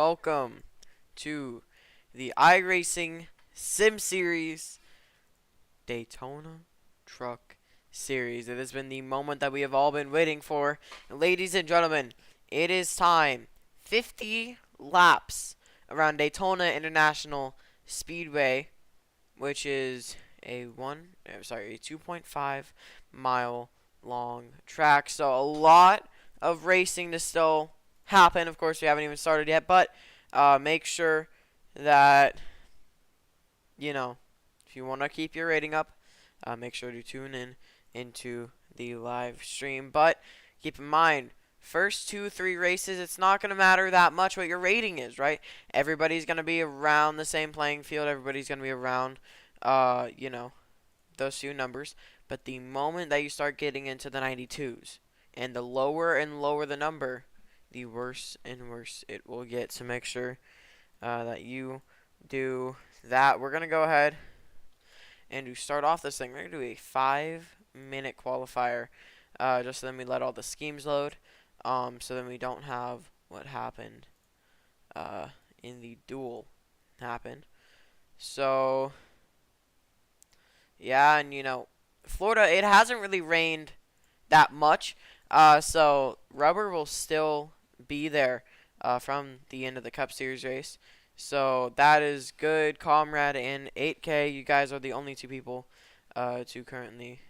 welcome to the iRacing Sim Series Daytona Truck Series. It has been the moment that we have all been waiting for. Ladies and gentlemen, it is time. 50 laps around Daytona International Speedway, which is a 2.5 mile long track. So a lot of racing to still happen. Of course, we haven't even started yet, but make sure that, if you want to keep your rating up, make sure to tune in into the live stream. But keep in mind, first 2-3 races, it's not going to matter that much what your rating is, right? Everybody's going to be around the same playing field. Everybody's going to be around, those few numbers. But the moment that you start getting into the 92s, and the lower and lower the number, the worse and worse it will get. So make sure that you do that. We're going to go ahead and to start off this thing, we're going to do a 5-minute qualifier, just so then we let all the schemes load, so then we don't have what happened in the duel happen. So, yeah, and Florida, it hasn't really rained that much, so rubber will still be there from the end of the Cup Series race. So that is good. Comrade and 8K, you guys are the only two people to currently.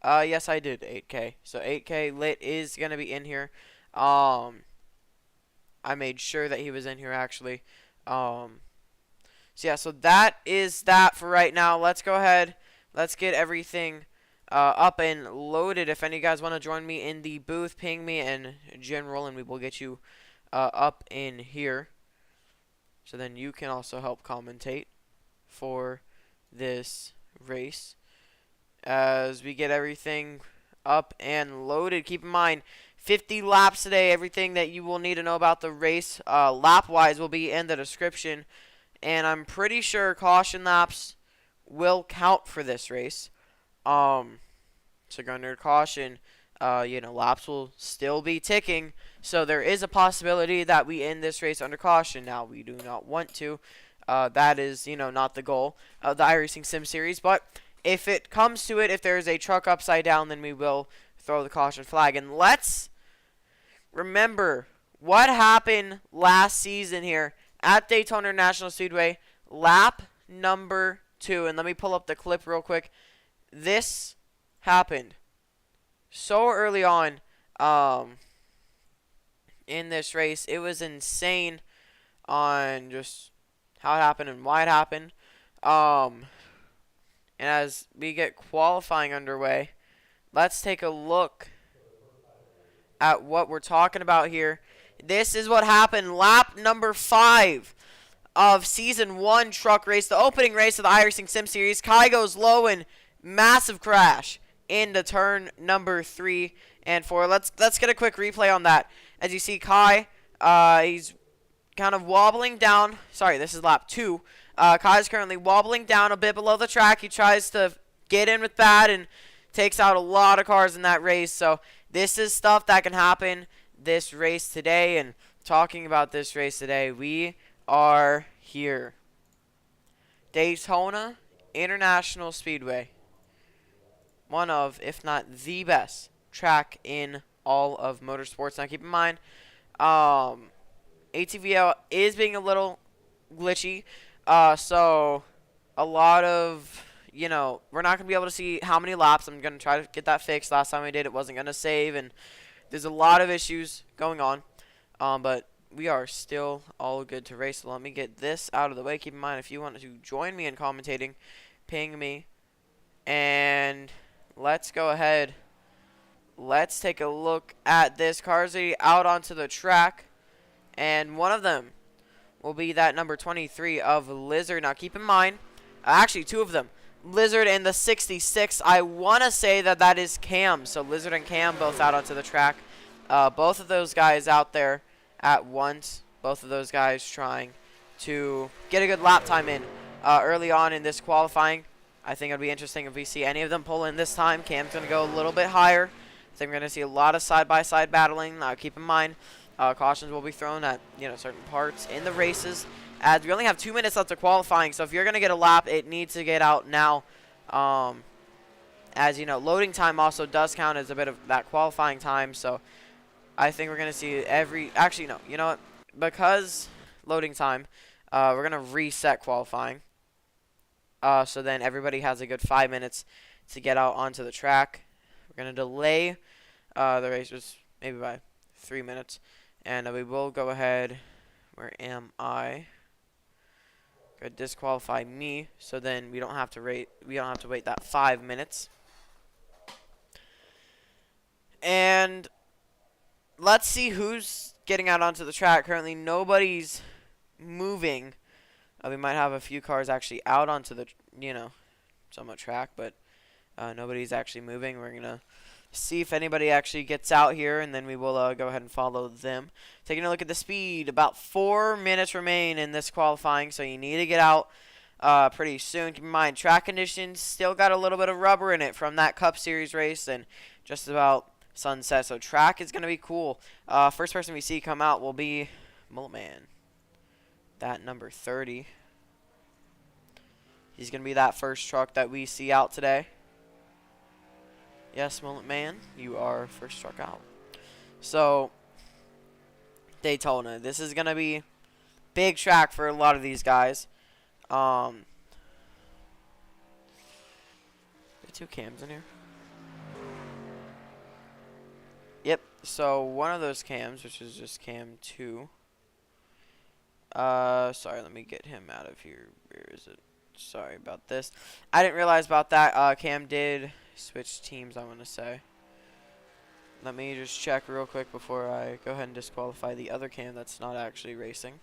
Yes, I did 8K. So 8K Lit is gonna be in here. I made sure that he was in here actually. So yeah, so that is that for right now. Let's go ahead. Let's get everything up and loaded. If any of you guys want to join me in the booth, ping me in general, and we will get you up in here. So then you can also help commentate for this race as we get everything up and loaded. Keep in mind, 50 laps today. Everything that you will need to know about the race lap-wise will be in the description. And I'm pretty sure caution laps will count for this race. So go under caution, laps will still be ticking. So there is a possibility that we end this race under caution. Now, we do not want to. That is, not the goal of the iRacing Sim Series. But if it comes to it, if there is a truck upside down, then we will throw the caution flag. And let's remember what happened last season here at Daytona International Speedway, lap number 2. And let me pull up the clip real quick. This happened so early on in this race. It was insane on just how it happened and why it happened. And as we get qualifying underway, let's take a look at what we're talking about here. This is what happened lap number 5 of season 1 truck race, the opening race of the iRacing Sim Series. Kai goes low and massive crash into turn number 3 and 4. Let's get a quick replay on that. As you see, Kai, he's kind of wobbling down. Sorry, this is lap 2. Kai's currently wobbling down a bit below the track. He tries to get in with that and takes out a lot of cars in that race. So this is stuff that can happen this race today. And talking about this race today, we are here. Daytona International Speedway. One of, if not the best track in all of motorsports. Now keep in mind, ATVL is being a little glitchy. So a lot of, we're not going to be able to see how many laps. I'm going to try to get that fixed. Last time we did, it wasn't going to save. And there's a lot of issues going on. But we are still all good to race. So let me get this out of the way. Keep in mind, if you want to join me in commentating, ping me. And let's go ahead. Let's take a look at this. Cars are out onto the track. And one of them will be that number 23 of Lizard. Now keep in mind, actually 2 of them. Lizard and the 66. I want to say that is Cam. So Lizard and Cam both out onto the track. Both of those guys out there at once. Both of those guys trying to get a good lap time in early on in this qualifying. I think it would be interesting if we see any of them pull in this time. Cam's going to go a little bit higher. I think we're going to see a lot of side-by-side battling. Now, keep in mind, Cautions will be thrown at, certain parts in the races. As we only have 2 minutes left of qualifying, so if you're going to get a lap, it needs to get out now. As you know, loading time also does count as a bit of that qualifying time, so I think we're going to see actually, no, you know what? Because loading time, we're going to reset qualifying. So then everybody has a good 5 minutes to get out onto the track. We're going to delay the races maybe by 3 minutes. And we will go ahead. Where am I? Go disqualify me. So then we don't have to wait that 5 minutes. And let's see who's getting out onto the track. Currently nobody's moving. We might have a few cars actually out onto the, somewhat track, but nobody's actually moving. We're going to see if anybody actually gets out here, and then we will go ahead and follow them. Taking a look at the speed, about 4 minutes remain in this qualifying, so you need to get out pretty soon. Keep in mind, track conditions still got a little bit of rubber in it from that Cup Series race and just about sunset, so track is going to be cool. First person we see come out will be Mullet Man. That number 30. He's going to be that first truck that we see out today. Yes, Mullet Man, you are first truck out. So, Daytona. This is going to be big track for a lot of these guys. There 2 cams in here. Yep, so one of those cams, which is just cam 2. Sorry, let me get him out of here. Where is it? Sorry about this. I didn't realize about that. Cam did switch teams, I want to say. Let me just check real quick before I go ahead and disqualify the other Cam that's not actually racing.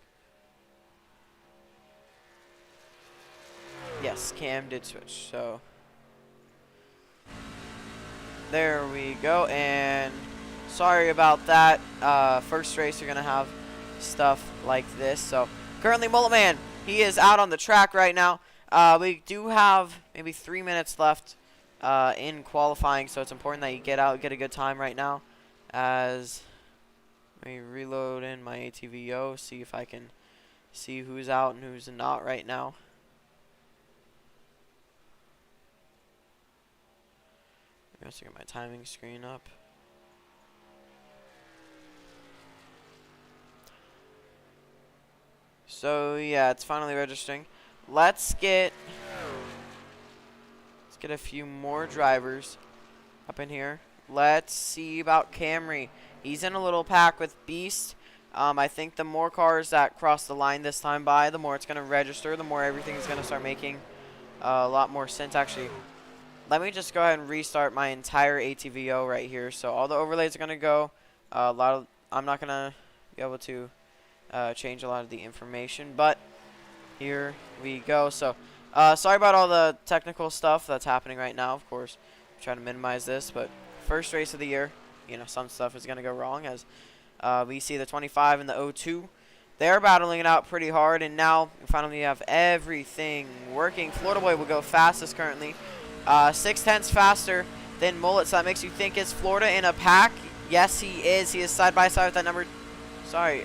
Yes, Cam did switch, so there we go. And sorry about that. First race, you're going to have stuff like this. So currently Mullet Man, he is out on the track right now. We do have maybe 3 minutes left in qualifying, so it's important that you get out, get a good time right now. As let me reload in my ATVO, see if I can see who's out and who's not right now. Maybe I'll get my timing screen up. So yeah, it's finally registering. Let's get a few more drivers up in here. Let's see about Camry. He's in a little pack with Beast. I think the more cars that cross the line this time by, the more it's going to register, the more everything is going to start making a lot more sense. Actually, let me just go ahead and restart my entire ATVO right here. So all the overlays are going to go. I'm not going to be able to change a lot of the information, but here we go. So sorry about all the technical stuff that's happening right now. Of course, I'm trying to minimize this, but first race of the year, some stuff is going to go wrong. As we see the 25 and the 02, they're battling it out pretty hard, and now finally have everything working. Florida Boy will go fastest currently, 6/10 faster than Mullet, so that makes you think it's Florida in a pack. Yes, he is. He is side by side with that number. Sorry,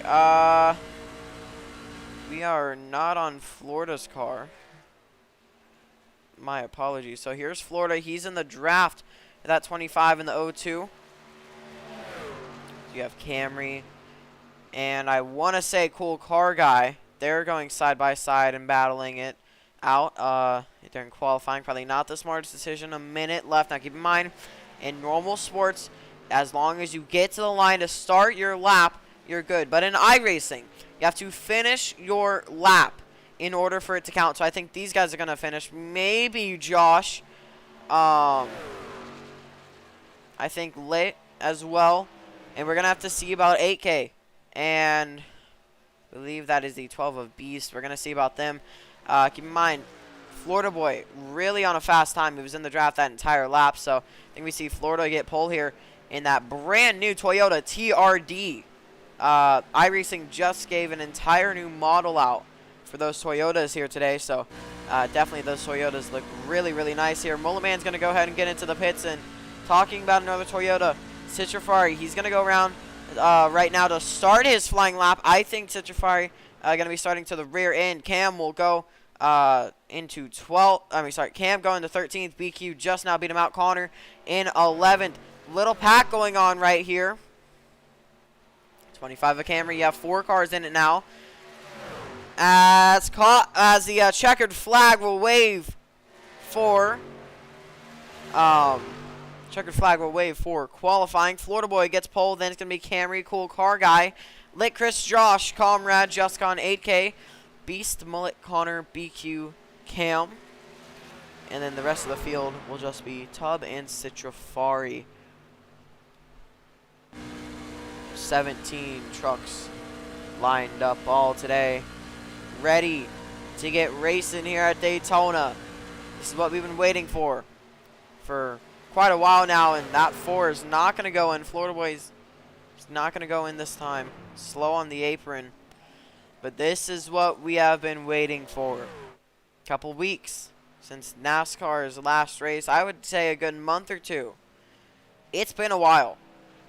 we are not on Florida's car. My apologies. So here's Florida. He's in the draft at that 25 and the 02. You have Camry, and I want to say Cool Car Guy. They're going side by side and battling it out during qualifying. Probably not the smartest decision. A minute left. Now keep in mind, in normal sports, as long as you get to the line to start your lap, you're good. But in iRacing, you have to finish your lap in order for it to count. So I think these guys are going to finish. Maybe Josh. I think late as well. And we're going to have to see about 8K. And I believe that is the 12 of Beast. We're going to see about them. Keep in mind, Florida Boy really on a fast time. He was in the draft that entire lap. So I think we see Florida get pole here in that brand new Toyota TRD. iRacing just gave an entire new model out for those Toyotas here today. So definitely those Toyotas look really, really nice here. Mullet Man's going to go ahead and get into the pits. And talking about another Toyota, Citra Ferrari, he's going to go around right now to start his flying lap. I think Citrafari going to be starting to the rear end. Cam will go into 12th. Cam going to 13th. BQ just now beat him out. Connor in 11th. Little pack going on right here. 25 of Camry. You have 4 cars in it now. As the checkered flag will wave for qualifying. Florida Boy gets pole. Then it's going to be Camry, Cool Car Guy, Lit Chris, Josh, Comrade, Just Gone 8K, Beast, Mullet, Connor, BQ, Cam. And then the rest of the field will just be Tub and Citrafari. 17 trucks lined up all today, ready to get racing here at Daytona. This is what we've been waiting for quite a while now, and that 4 is not going to go in. Florida Boys is not going to go in this time. Slow on the apron. But this is what we have been waiting for. A couple weeks since NASCAR's last race. I would say a good month or 2. It's been a while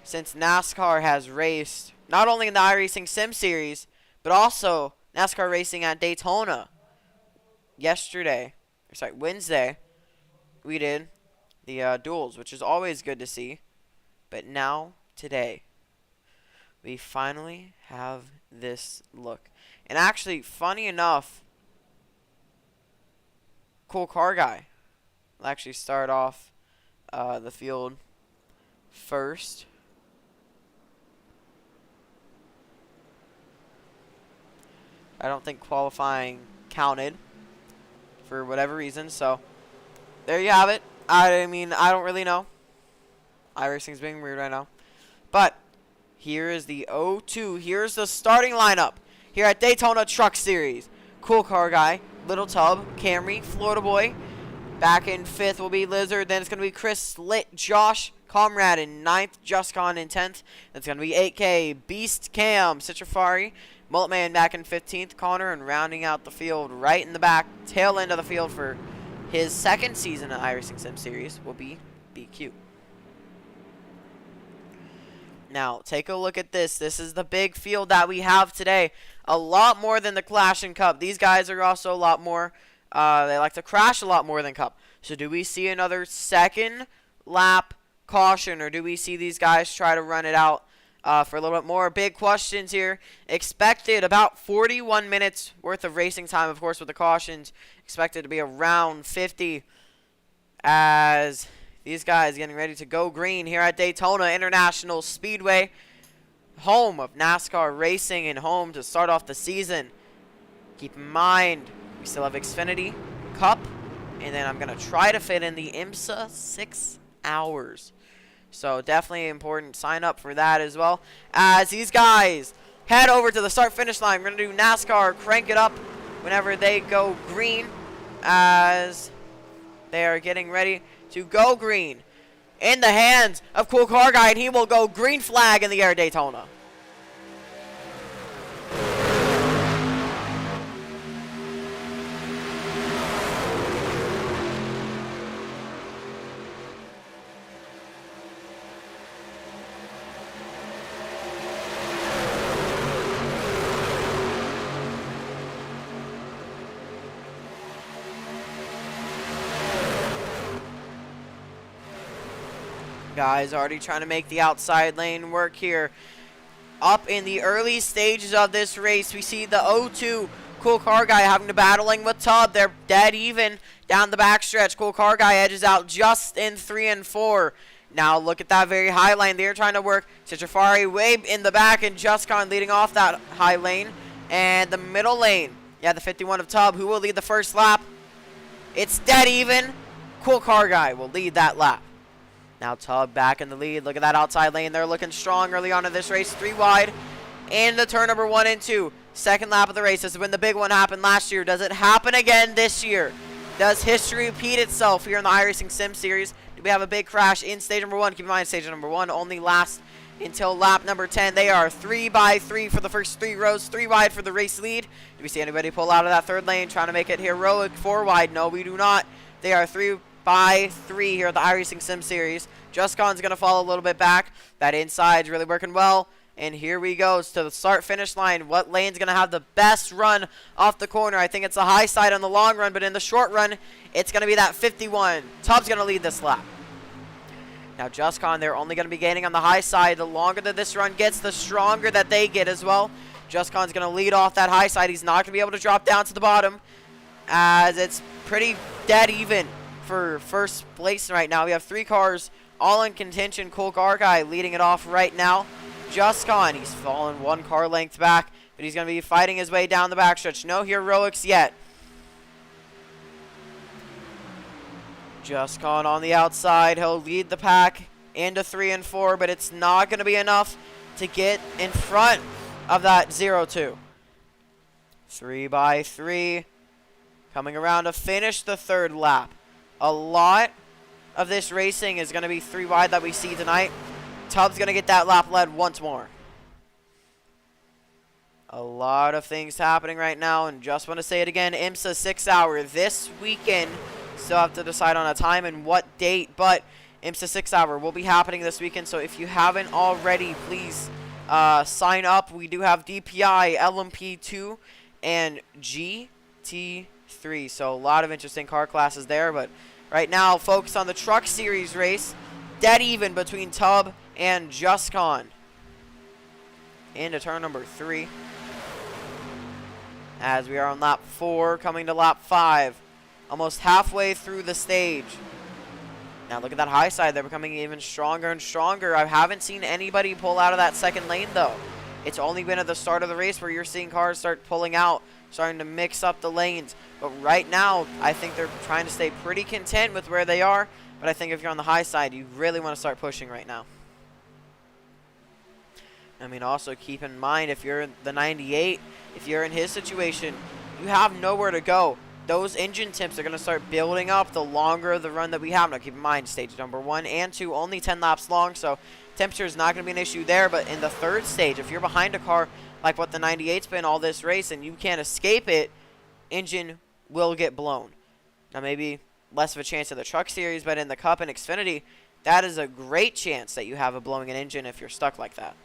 since NASCAR has raced, not only in the iRacing Sim Series, but also NASCAR racing at Daytona. Wednesday, we did the duels, which is always good to see. But now, today, we finally have this look. And actually, funny enough, Cool Car Guy will actually start off the field first. I don't think qualifying counted for whatever reason, so there you have it. I mean, I don't really know. iRacing's being weird right now. But here is the 0-2. Here's the starting lineup here at Daytona Truck Series. Cool Car Guy, Little Tub, Camry, Florida Boy. Back in 5th will be Lizard. Then it's going to be Chris, Lit, Josh, Comrade in 9th, Just Gone in 10th. That's going to be 8K, Beast, Cam, Citrafari, Mullet Man back in 15th, Connor, and rounding out the field right in the back, tail end of the field for his 2nd season at iRacing Sim Series will be BQ. Now, take a look at this. This is the big field that we have today. A lot more than the Clash and Cup. These guys are also a lot more, they like to crash a lot more than Cup. So do we see another 2nd lap caution, or do we see these guys try to run it out for a little bit more? Big questions here. Expected about 41 minutes worth of racing time, of course, with the cautions. Expected to be around 50 as these guys getting ready to go green here at Daytona International Speedway, home of NASCAR racing and home to start off the season. Keep in mind, we still have Xfinity, Cup, and then I'm going to try to fit in the IMSA 6 hours. So definitely important. Sign up for that as well. As these guys head over to the start-finish line, we're going to do NASCAR Crank It Up whenever they go green, as they are getting ready to go green in the hands of Cool Car Guy, and he will go green flag in the air, Daytona. Guys already trying to make the outside lane work here. Up in the early stages of this race, we see the 0-2 Cool Car Guy having to battling with Tub. They're dead even down the backstretch. Cool Car Guy edges out just in 3 and 4. Now look at that very high lane. They're trying to work Citrafari way in the back, and Just Gone leading off that high lane. And the middle lane, yeah, the 51 of Tub, who will lead the first lap. It's dead even. Cool Car Guy will lead that lap. Now Tub back in the lead. Look at that outside lane. They're looking strong early on in this race. 3 wide in the turn number 1 and 2. Second lap of the race. This is when the big one happened last year. Does it happen again this year? Does history repeat itself here in the iRacing Sim Series? Do we have a big crash in stage number 1? Keep in mind, stage number 1 only lasts until lap number 10. They are 3 by 3 for the first 3 rows. 3 wide for the race lead. Do we see anybody pull out of that third lane trying to make it heroic 4 wide? No, we do not. They are 3 by 3 here at the iRacing Sim Series. Just Gone's going to fall a little bit back. That inside's really working well. And here we go to the start-finish line. What lane's going to have the best run off the corner? I think it's the high side on the long run, but in the short run, it's going to be that 51. Tubbs going to lead this lap. Now, JustCon, they're only going to be gaining on the high side. The longer that this run gets, the stronger that they get as well. JustCon's going to lead off that high side. He's not going to be able to drop down to the bottom, as it's pretty dead even for first place right now. We have 3 cars all in contention. Cool Car Guy leading it off right now. JustCon, he's fallen 1 car length back, but he's going to be fighting his way down the backstretch. No heroics yet. JustCon on the outside. He'll lead the pack into 3 and 4, but it's not going to be enough to get in front of that 0-2. 3 by 3. Coming around to finish the 3rd lap. A lot of this racing is going to be 3 wide that we see tonight. Tubbs going to get that lap led once more. A lot of things happening right now, and just want to say it again, IMSA 6 hour this weekend. Still have to decide on a time and what date, but IMSA 6 hour will be happening this weekend, so if you haven't already, please sign up. We do have DPI, LMP2, and GT3, so a lot of interesting car classes there, but right now, focus on the Truck Series race. Dead even between Tubb and JustCon. Into turn number 3. As we are on lap 4, coming to lap 5. Almost halfway through the stage. Now look at that high side. They're becoming even stronger and stronger. I haven't seen anybody pull out of that second lane, though. It's only been at the start of the race where you're seeing cars start pulling out, starting to mix up the lanes. But right now, I think they're trying to stay pretty content with where they are. But I think if you're on the high side, you really want to start pushing right now. I mean, also keep in mind, if you're in the 98, if you're in his situation, you have nowhere to go. Those engine temps are going to start building up the longer the run that we have. Now, keep in mind, stage number 1 and 2, only 10 laps long, so temperature is not going to be an issue there. But in the 3rd stage, if you're behind a car like what the 98's been all this race and you can't escape it, engine will get blown. Now, maybe less of a chance in the Truck Series, but in the Cup and Xfinity, that is a great chance that you have of blowing an engine if you're stuck like that.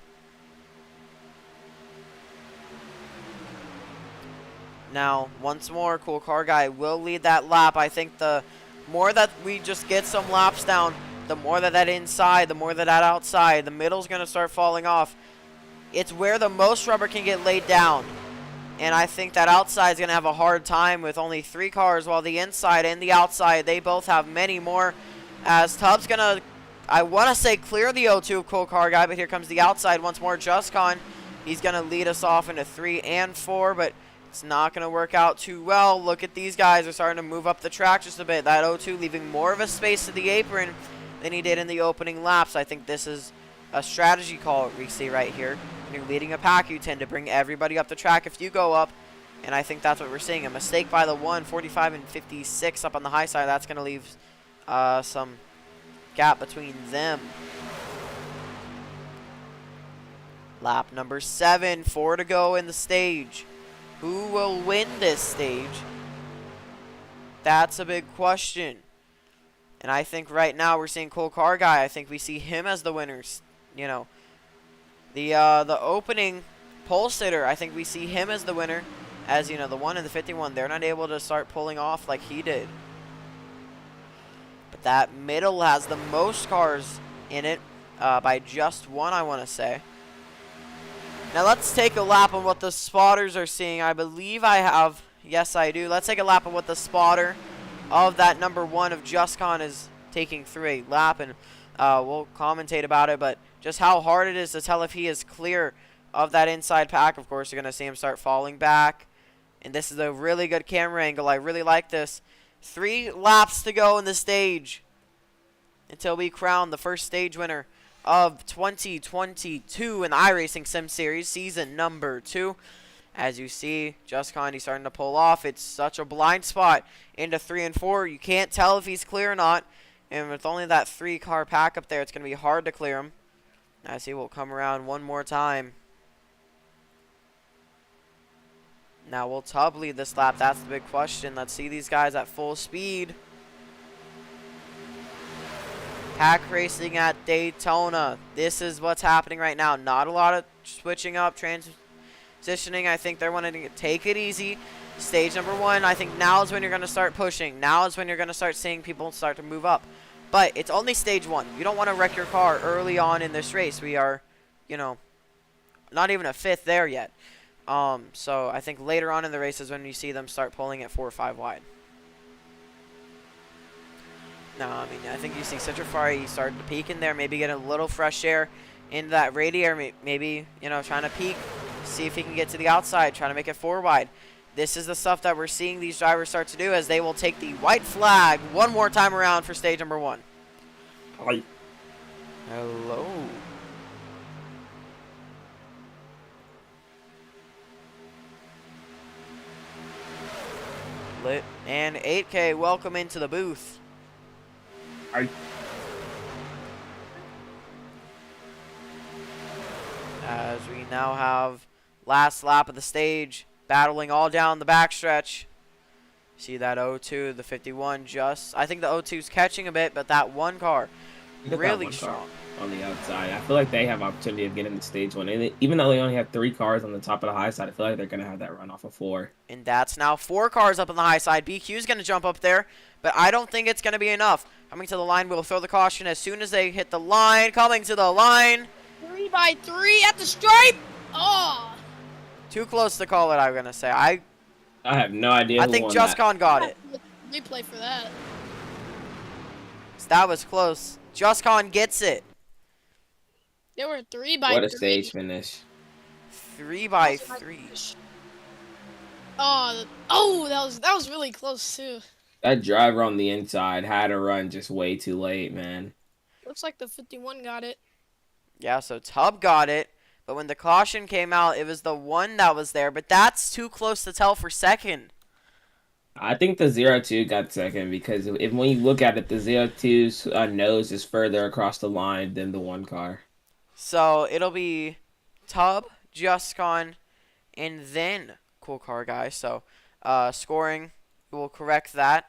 Now, once more, Cool Car Guy will lead that lap. I think the more that we just get some laps down, the more that inside, the more that outside, the middle's going to start falling off. It's where the most rubber can get laid down. And I think that outside is going to have a hard time with only 3 cars, while the inside and the outside, they both have many more. As Tubbs going to, I want to say, clear the 0-2 of Cool Car Guy, but here comes the outside once more. JustCon, he's going to lead us off into 3 and 4, but it's not going to work out too well. Look at these guys. They're starting to move up the track just a bit. That 0-2 leaving more of a space to the apron than he did in the opening laps. I think this is a strategy call we see right here. When you're leading a pack, you tend to bring everybody up the track if you go up. And I think that's what we're seeing. A mistake by the 145 and 56 up on the high side. That's going to leave some gap between them. Lap number 7. 4 to go in the stage. Who will win this stage? That's a big question. And I think right now we're seeing Cool Car Guy. I think we see him as the winners. You know, the opening pole sitter, I think we see him as the winner. As, you know, the 1 and the 51, they're not able to start pulling off like he did. But that middle has the most cars in it by just 1, I want to say. Now let's take a lap on what the spotters are seeing. I believe I have. Yes, I do. Let's take a lap on what the spotter of that number 1 of JustCon is taking through a lap, and we'll commentate about it. But just how hard it is to tell if he is clear of that inside pack. Of course, you're going to see him start falling back. And this is a really good camera angle. I really like this. 3 laps to go in the stage until we crown the first stage winner of 2022 in the iRacing Sim Series, season number 2. As you see, JustCon, he's starting to pull off. It's such a blind spot into 3 and 4. You can't tell if he's clear or not. And with only that 3-car pack up there, it's going to be hard to clear him. As he will come around one more time. Now, will Tubb lead this lap? That's the big question. Let's see these guys at full speed. Pack racing at Daytona. This is what's happening right now. Not a lot of switching up, transitioning. I think they're wanting to take it easy. Stage number 1, I think now is when you're going to start pushing. Now is when you're going to start seeing people start to move up. But it's only stage 1. You don't want to wreck your car early on in this race. We are, you know, not even a fifth there yet. So I think later on in the race is when you see them start pulling at 4 or 5 wide. Now, I mean, I think you see Citrafari started to peak in there, maybe get a little fresh air into that radiator, maybe, you know, trying to peak, see if he can get to the outside, trying to make it 4 wide. This is the stuff that we're seeing these drivers start to do as they will take the white flag one more time around for stage number 1. Hi. Hello. Lit and 8K, welcome into the booth. Hi. As we now have last lap of the stage, battling all down the backstretch. See that 02, the 51 just. I think the 02's catching a bit, but that one car really strong. On the outside, I feel like they have opportunity of getting to stage 1. And even though they only have 3 cars on the top of the high side, I feel like they're going to have that run off of 4. And that's now 4 cars up on the high side. BQ's going to jump up there, but I don't think it's going to be enough. Coming to the line, we'll throw the caution as soon as they hit the line. Coming to the line. 3 by 3 at the stripe. Oh. Too close to call it, I'm going to say. I have no idea. I think JustCon got it. Replay for that. That was close. JustCon gets it. There were 3 by 3. What a stage finish. 3 by 3. Oh, that was really close too. That driver on the inside had a run just way too late, man. Looks like the 51 got it. Yeah, so Tub got it, but when the caution came out, it was the 1 that was there, but that's too close to tell for second. I think the 02 got second because when you look at it, the 02's nose is further across the line than the 1 car. So it'll be Tub, JustCon, and then Cool Car Guy. So scoring will correct that.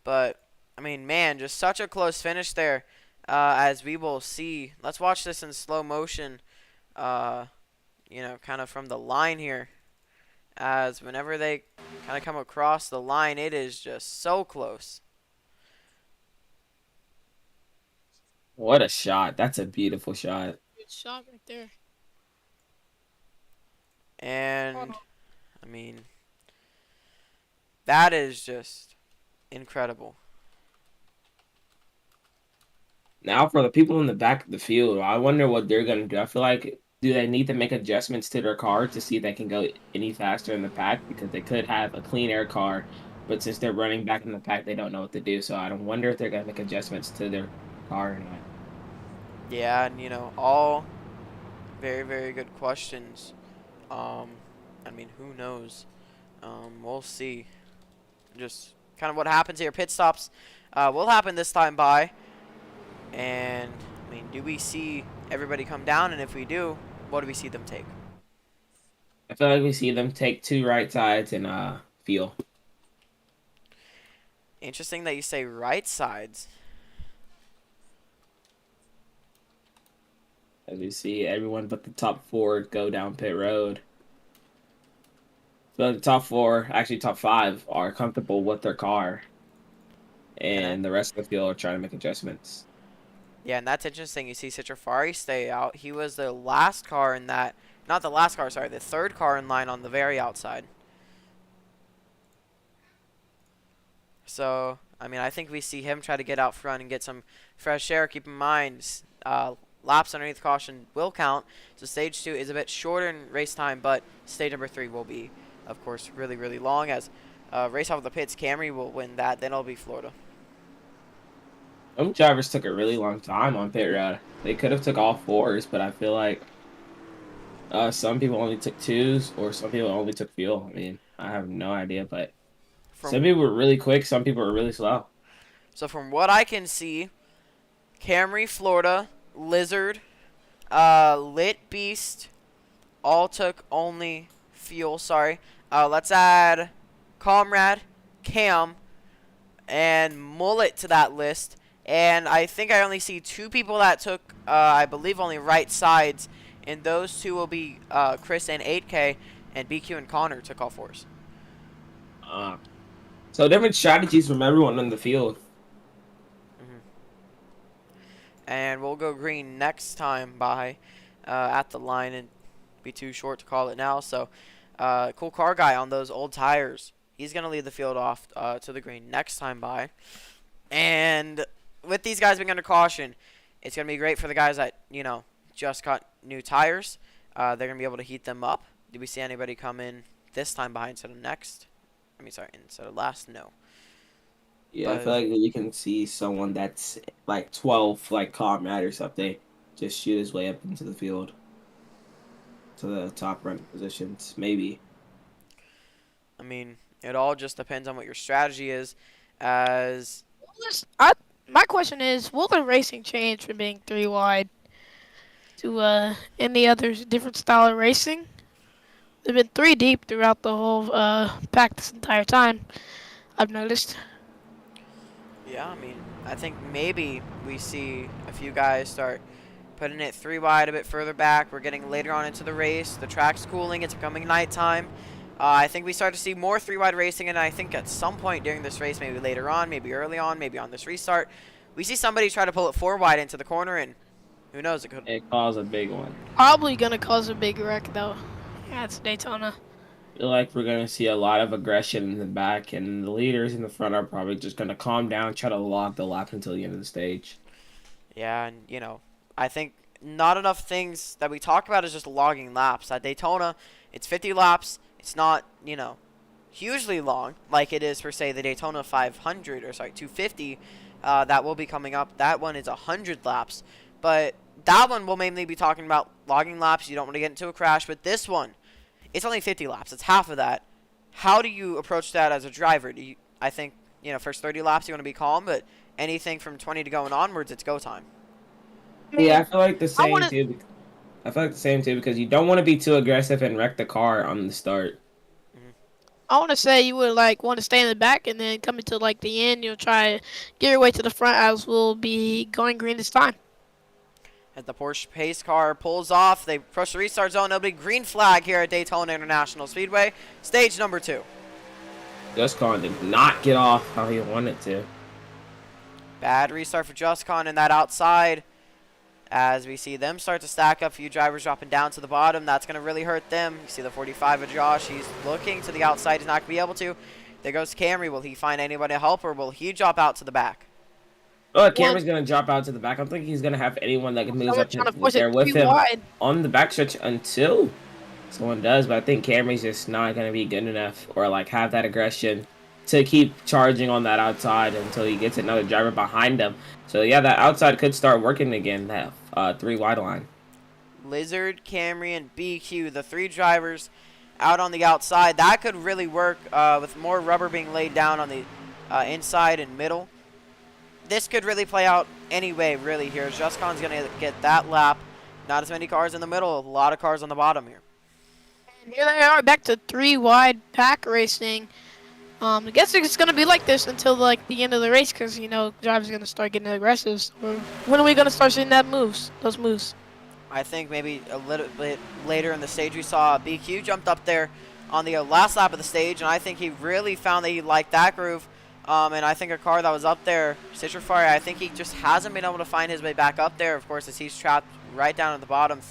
But, I mean, man, just such a close finish there. As we will see. Let's watch this in slow motion. You know, kind of from the line here. As whenever they kind of come across the line, it is just so close. What a shot. That's a beautiful shot. Good shot right there. And, I mean, that is just incredible. Now for the people in the back of the field, I wonder what they're going to do. I feel like, do they need to make adjustments to their car to see if they can go any faster in the pack? Because they could have a clean air car, but since they're running back in the pack, they don't know what to do. So I don't wonder if they're going to make adjustments to their car or not. Yeah, and, you know, all very, very good questions. I mean, who knows? We'll see. Just kind of what happens here. Pit stops will happen this time by. And, I mean, do we see everybody come down? And if we do, what do we see them take? I feel like we see them take 2 right sides and fuel. Interesting that you say right sides. As we see everyone but the top 4 go down pit road. So the top 4, actually top 5, are comfortable with their car. And the rest of the field are trying to make adjustments. Yeah, and that's interesting. You see Citrafari stay out. He was the last car in that, not the last car, sorry, the 3rd car in line on the very outside. So, I mean, I think we see him try to get out front and get some fresh air. Keep in mind, laps underneath caution will count. So stage 2 is a bit shorter in race time, but stage number 3 will be, of course, really, really long. As race off of the pits, Camry will win that. Then it'll be Florida. Some drivers took a really long time on pit road. They could have took all 4s, but I feel like some people only took 2s, or some people only took fuel. I mean, I have no idea, but some people were really quick, some people were really slow. So from what I can see, Camry, Florida, Lizard, Lit Beast, all took only fuel. Sorry. Let's add Comrade, Cam, and Mullet to that list. And I think I only see 2 people that took, I believe, only right sides and those two will be Chris and 8K, and BQ and Connor took all fours. So different strategies from everyone on the field. And we'll go green next time by at the line, and be too short to call it now. So cool car guy on those old tires. He's going to lead the field off to the green next time by. And with these guys being under caution, it's going to be great for the guys that, just got new tires. They're going to be able to heat them up. Did we see anybody come in this time by instead of next? Instead of last? No. Yeah, I feel like you can see someone that's like 12, like comrade or something, just shoot his way up into the field to the top running positions, maybe. I mean, it all just depends on what your strategy is. My question is, will the racing change from being 3 wide to any other different style of racing? They've been 3 deep throughout the whole pack this entire time, I've noticed. Yeah, I mean, I think maybe we see a few guys start putting it 3 wide a bit further back. We're getting later on into the race. The track's cooling. It's becoming nighttime. I think we start to see more 3 wide racing, and I think at some point during this race, maybe later on, maybe early on, maybe on this restart, we see somebody try to pull it 4 wide into the corner, and who knows, it could cause a big one. Probably going to cause a big wreck, though. Yeah, it's Daytona. I feel like we're going to see a lot of aggression in the back, and the leaders in the front are probably just going to calm down, try to lock the lap until the end of the stage. Yeah, and, I think not enough things that we talk about is just logging laps. At Daytona, it's 50 laps. It's not, hugely long like it is for, say, the Daytona 250 that will be coming up. That one is 100 laps. But that one we'll mainly be talking about logging laps. You don't want to get into a crash. But this one, it's only 50 laps. It's half of that. How do you approach that as a driver? I think, first 30 laps you want to be calm, but anything from 20 to going onwards, it's go time. Yeah, I feel like the same too. I feel like the same too because you don't want to be too aggressive and wreck the car on the start. I want to say you would want to stay in the back and then come into the end. You'll try to get your way to the front, as we'll be going green this time. As the Porsche pace car pulls off, they push the restart zone. Nobody green flag here at Daytona International Speedway. Stage number 2. Justcon did not get off how he wanted to. Bad restart for Justcon in that outside. As we see them start to stack up, a few drivers dropping down to the bottom. That's going to really hurt them. You see the 45 of Josh. He's looking to the outside. He's not going to be able to. There goes Camry. Will he find anybody to help, or will he drop out to the back? Oh, Camry's going to drop out to the back. I don't think he's going to have anyone that can move up there with him on the backstretch until someone does. But I think Camry's just not going to be good enough or have that aggression to keep charging on that outside until he gets another driver behind him. So, yeah, that outside could start working again, that 3 wide line. Lizard, Camry, and BQ, the 3 drivers out on the outside. That could really work with more rubber being laid down on the inside and middle. This could really play out anyway, really, here. Justcon's going to get that lap. Not as many cars in the middle, a lot of cars on the bottom here. And here they are, back to 3 wide pack racing. I guess it's going to be like this until the end of the race because, drivers are going to start getting aggressive. So when are we going to start seeing those moves? I think maybe a little bit later in the stage we saw BQ jumped up there on the last lap of the stage, and I think he really found that he liked that groove. And I think a car that was up there, Citrifari, I think he just hasn't been able to find his way back up there, of course, as he's trapped right down at the bottom,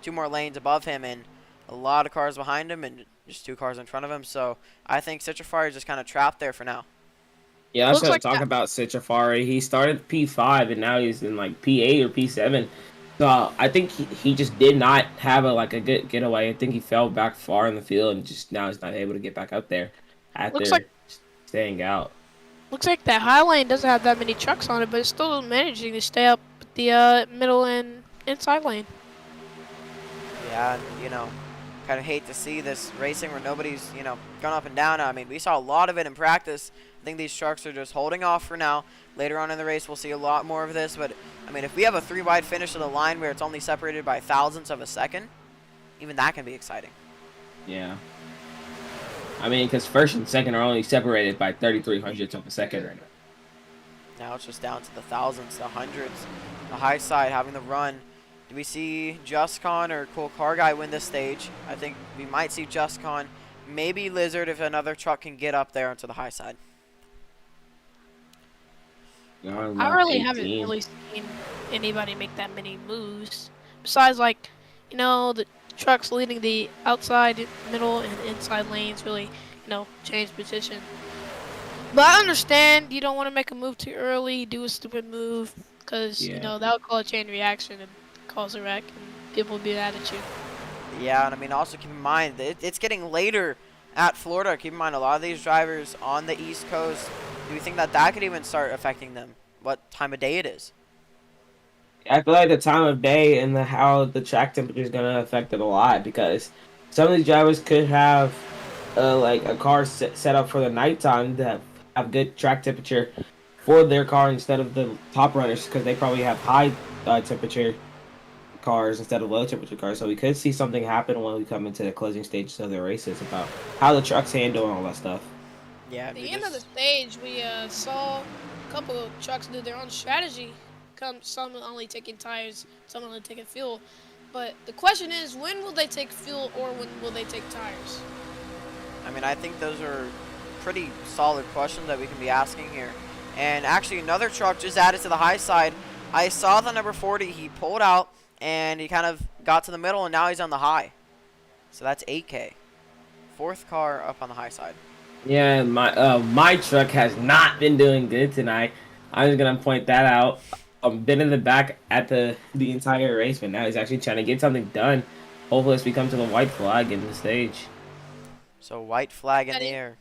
2 more lanes above him, and a lot of cars behind him, and just 2 cars in front of him. So I think Citrifari is just kind of trapped there for now. Yeah, I was going to talk about Citrifari. He started P5, and now he's in P8 or P7. So I think he just did not have a good getaway. I think he fell back far in the field, and just now he's not able to get back up there after staying out. Looks like that high lane doesn't have that many trucks on it, but it's still managing to stay up the middle and inside lane. Yeah, kind of hate to see this racing where nobody's, going up and down. I mean, we saw a lot of it in practice. I think these trucks are just holding off for now. Later on in the race, we'll see a lot more of this. But, I mean, if we have a 3 wide finish of the line where it's only separated by thousandths of a second, even that can be exciting. Yeah. I mean, because first and second are only separated by 3300ths of a second right now. Now it's just down to the thousandths, the hundreds. The high side having the run. Do we see Justcon or Cool Car Guy win this stage? I think we might see Justcon, maybe Lizard if another truck can get up there onto the high side. You're on I lap really haven't 18. really seen anybody make that many moves. Besides, like, the trucks leading the outside, middle, and inside lanes really, change position. But I understand you don't want to make a move too early, do a stupid move, because, Yeah. that'll cause a chain reaction and cause a wreck, and people will be mad at you. Yeah, and I mean, also keep in mind that it's getting later at Florida. Keep in mind, a lot of these drivers on the East Coast, do you think that could even start affecting them? What time of day it is? I feel like the time of day and how the track temperature is going to affect it a lot because some of these drivers could have like a car set up for the nighttime to have good track temperature for their car instead of the top runners because they probably have high temperature cars instead of low temperature cars. So we could see something happen when we come into the closing stages of the races about how the trucks handle and all that stuff. Yeah, At we the end of the just stage, we saw a couple of trucks do their own strategy. Some only taking tires, some only taking fuel. But the question is, when will they take fuel or when will they take tires? I mean, I think those are pretty solid questions that we can be asking here. And actually, another truck just added to the high side. I saw the number 40. He pulled out, and he kind of got to the middle, and now he's on the high. So that's 8K. Fourth car up on the high side. Yeah, my truck has not been doing good tonight. I'm just gonna point that out. I've been in the back at the entire race, but now he's actually trying to get something done. Hopefully, as we come to the white flag in the stage. So white flag in That the air.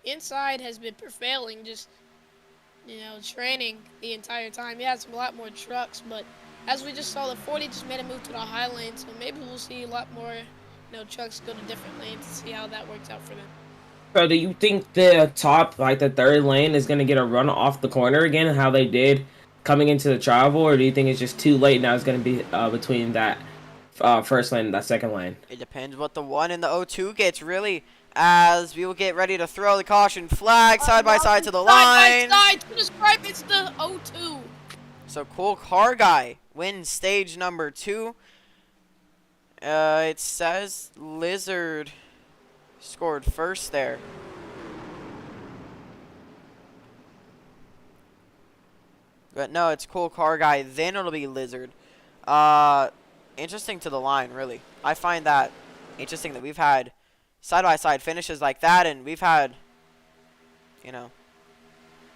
inside has been prevailing, just training the entire time. He has a lot more trucks, but as we just saw, the 40 just made a move to the high lane, so maybe we'll see a lot more trucks go to different lanes to see how that works out for them. So, do you think the top, like the third lane, is gonna get a run off the corner again, how they did coming into the travel, or do you think it's just too late now? It's gonna be between that first lane and that second lane. It depends what the 1 and the O2 gets, really, as we will get ready to throw the caution flag side by side to the line. Side by side to the stripe, it's the O2. So Cool Car Guy wins stage number 2. It says Lizard scored first there. But no, it's Cool Car Guy, then it'll be Lizard. Interesting to the line, really. I find that interesting that we've had side-by-side finishes like that, and we've had,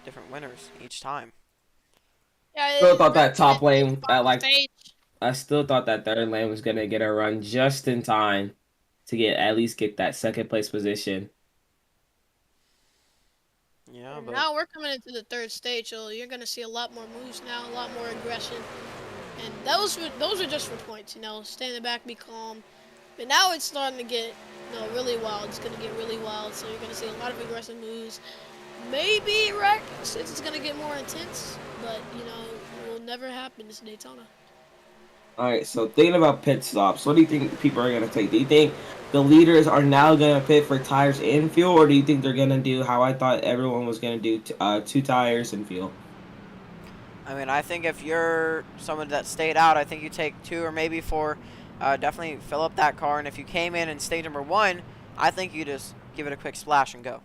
different winners each time. Yeah, Still thought that top it's lane, final stage. I still thought that third lane was gonna get a run just in time to at least get that second place position. Yeah, And but now we're coming into the third stage, so you're gonna see a lot more moves now, a lot more aggression, and those are just for points. Stay in the back, be calm. But now it's starting to get really wild. It's gonna get really wild, so you're gonna see a lot of aggressive moves. Maybe wreck since it's gonna get more intense, but it will never happen. It's Daytona. All right, so thinking about pit stops, what do you think people are gonna take? Do you think the leaders are now gonna pit for tires and fuel, or do you think they're gonna do how I thought everyone was gonna do, 2 tires and fuel? I mean, I think if you're someone that stayed out, I think you take 2 or maybe 4. Definitely fill up that car, and if you came in stage number 1, I think you just give it a quick splash and go.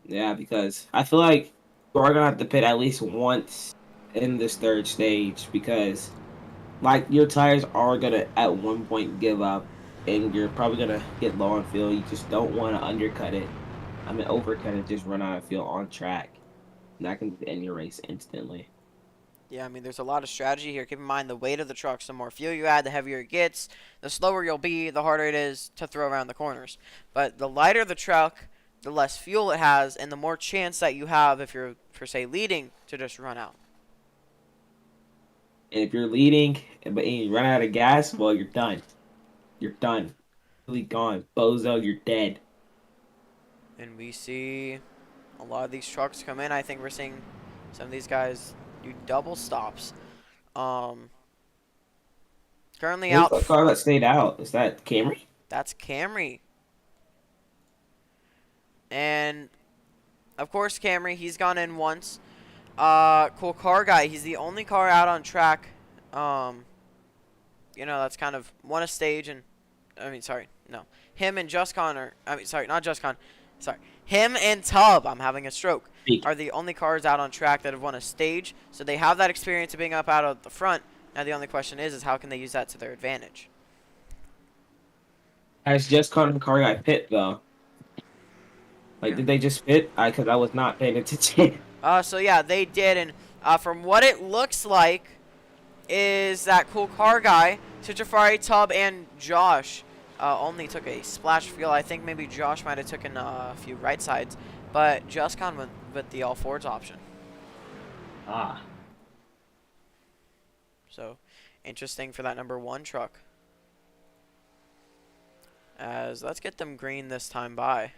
Yeah, because I feel like we're gonna have to pit at least once in this third stage because, like, your tires are gonna at one point give up, and you're probably gonna get low on fuel. You just don't want to undercut it. I mean, overcut it, just run out of fuel on track. And that can end your race instantly. Yeah, I mean, there's a lot of strategy here. Keep in mind the weight of the trucks. The more fuel you add, the heavier it gets. The slower you'll be, the harder it is to throw around the corners. But the lighter the truck, the less fuel it has, and the more chance that you have if you're, for say, leading, to just run out. And if you're leading, but you run out of gas, well, you're done. You're done. Really gone. Bozo, you're dead. And we see a lot of these trucks come in. I think we're seeing some of these guys do double stops. Currently Who's out. the car that stayed out? Is that Camry? That's Camry. And, of course, Camry, he's gone in once. Cool Car Guy, he's the only car out on track You know, that's kind of won a stage, and I mean, sorry, no, him and Just Con are, I mean, sorry, not Just Con, sorry, him and Tub, I'm having a stroke, Speak. are the only cars out on track that have won a stage, so they have that experience of being up out of the front. Now the only question is how can they use that to their advantage? Has just Connor car got pit though? Like, Yeah. did they just pit? Because I was not paying attention. So yeah, they did, and from what it looks like, is that cool car guy, Jafari, Tub, and Josh only took a splash of fuel. I think maybe Josh might have taken a few right sides, but Just Con went with the all Fords option. Ah. So interesting for that number 1 truck. As let's get them green this time by.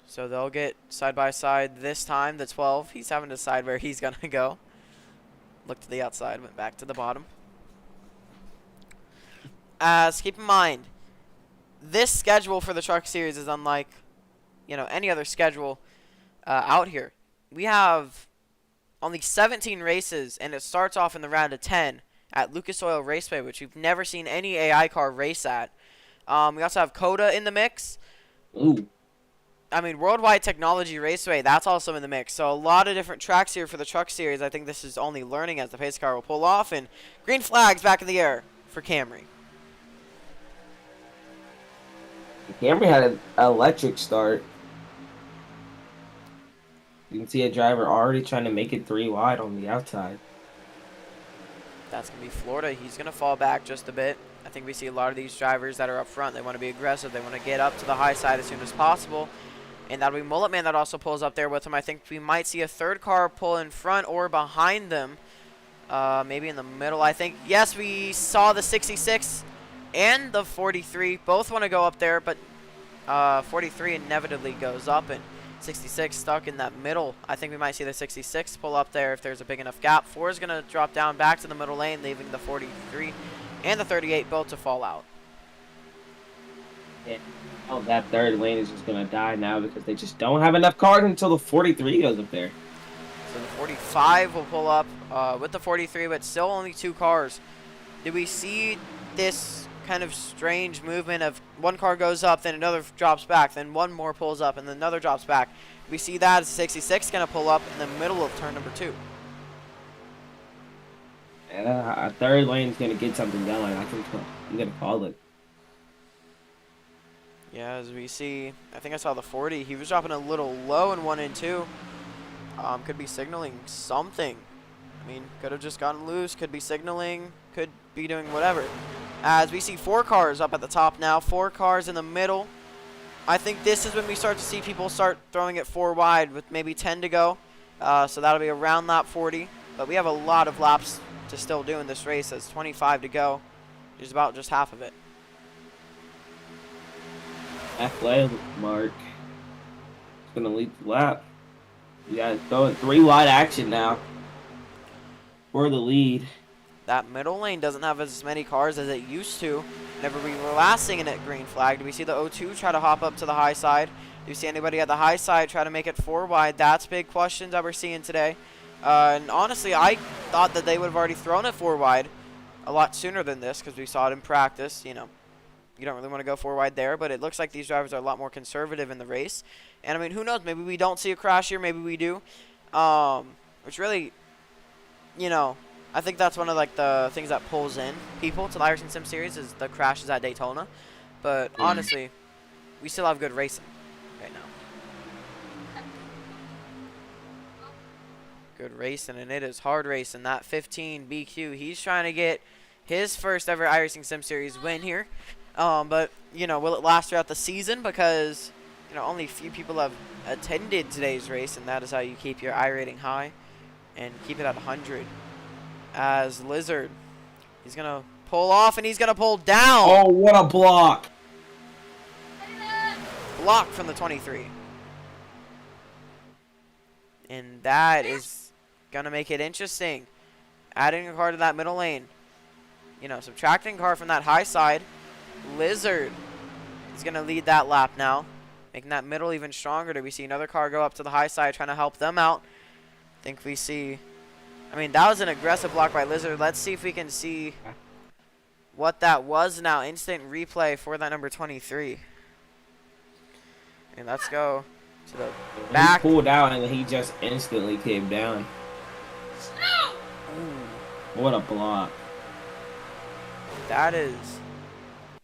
So they'll get side by side this time. The 12, he's having to decide where he's gonna go. Looked to the outside, went back to the bottom. As keep in mind, this schedule for the truck series is unlike, you know, any other schedule out here. We have only 17 races, and it starts off in the round of 10 at Lucas Oil Raceway, which we've never seen any AI car race at. We also have Coda in the mix. Ooh. I mean, Worldwide Technology Raceway, that's also in the mix. So a lot of different tracks here for the truck series. I think this is only learning as the pace car will pull off. And green flags back in the air for Camry. Camry had an electric start. You can see a driver already trying to make it 3 wide on the outside. That's going to be Florida. He's going to fall back just a bit. I think we see a lot of these drivers that are up front. They want to be aggressive. They want to get up to the high side as soon as possible. And that'll be Mullet Man that also pulls up there with him. I think we might see a third car pull in front or behind them. Maybe in the middle, I think. Yes, we saw the 66 and the 43. Both want to go up there, but 43 inevitably goes up, and 66 stuck in that middle. I think we might see the 66 pull up there if there's a big enough gap. 4 is going to drop down back to the middle lane, leaving the 43 and the 38 both to fall out. Yeah. Oh, that third lane is just going to die now because they just don't have enough cars until the 43 goes up there. So the 45 will pull up with the 43, but still only 2 cars. Did we see this kind of strange movement of one car goes up, then another drops back, then one more pulls up, and then another drops back? We see that as 66 going to pull up in the middle of turn number 2. Yeah, a third lane is going to get something going. I'm going to call it. Yeah, as we see, I think I saw the 40. He was dropping a little low in 1 and 2. Could be signaling something. I mean, could have just gotten loose, could be signaling, could be doing whatever. As we see 4 cars up at the top now, 4 cars in the middle. I think this is when we start to see people start throwing it 4 wide with maybe 10 to go. So that'll be around lap 40. But we have a lot of laps to still do in this race. There's 25 to go. There's about just half of it. Halfway mark. It's going to lead the lap. We got going 3 wide action now for the lead. That middle lane doesn't have as many cars as it used to. Whenever we were last seeing it at green flag, do we see the O2 try to hop up to the high side? Do you see anybody at the high side try to make it 4 wide? That's big questions that we're seeing today. And honestly, I thought that they would have already thrown it 4 wide a lot sooner than this because we saw it in practice. You know, you don't really want to go 4 wide there, but it looks like these drivers are a lot more conservative in the race. And I mean, who knows? Maybe we don't see a crash here. Maybe we do. Which really, you know, I think that's one of like the things that pulls in people to the IRacing Sim Series is the crashes at Daytona. But honestly, we still have good racing right now. Good racing, and it is hard racing. That 15 BQ, he's trying to get his first ever iRacing Sim Series win here. But, you know, will it last throughout the season? Because, you know, only a few people have attended today's race, and that is how you keep your iRating high and keep it at 100. As Lizard, he's going to pull off, and he's going to pull down. Oh, what a block. Block from the 23. And that is going to make it interesting. Adding a car to that middle lane. You know, subtracting a car from that high side. Lizard is going to lead that lap now, making that middle even stronger. Do we see another car go up to the high side trying to help them out? I think we see I mean, that was an aggressive block by Lizard. Let's see if we can see what that was now. Instant replay for that number 23. And let's go to the He back. pulled out and he just instantly came down. Ooh, What a block. that is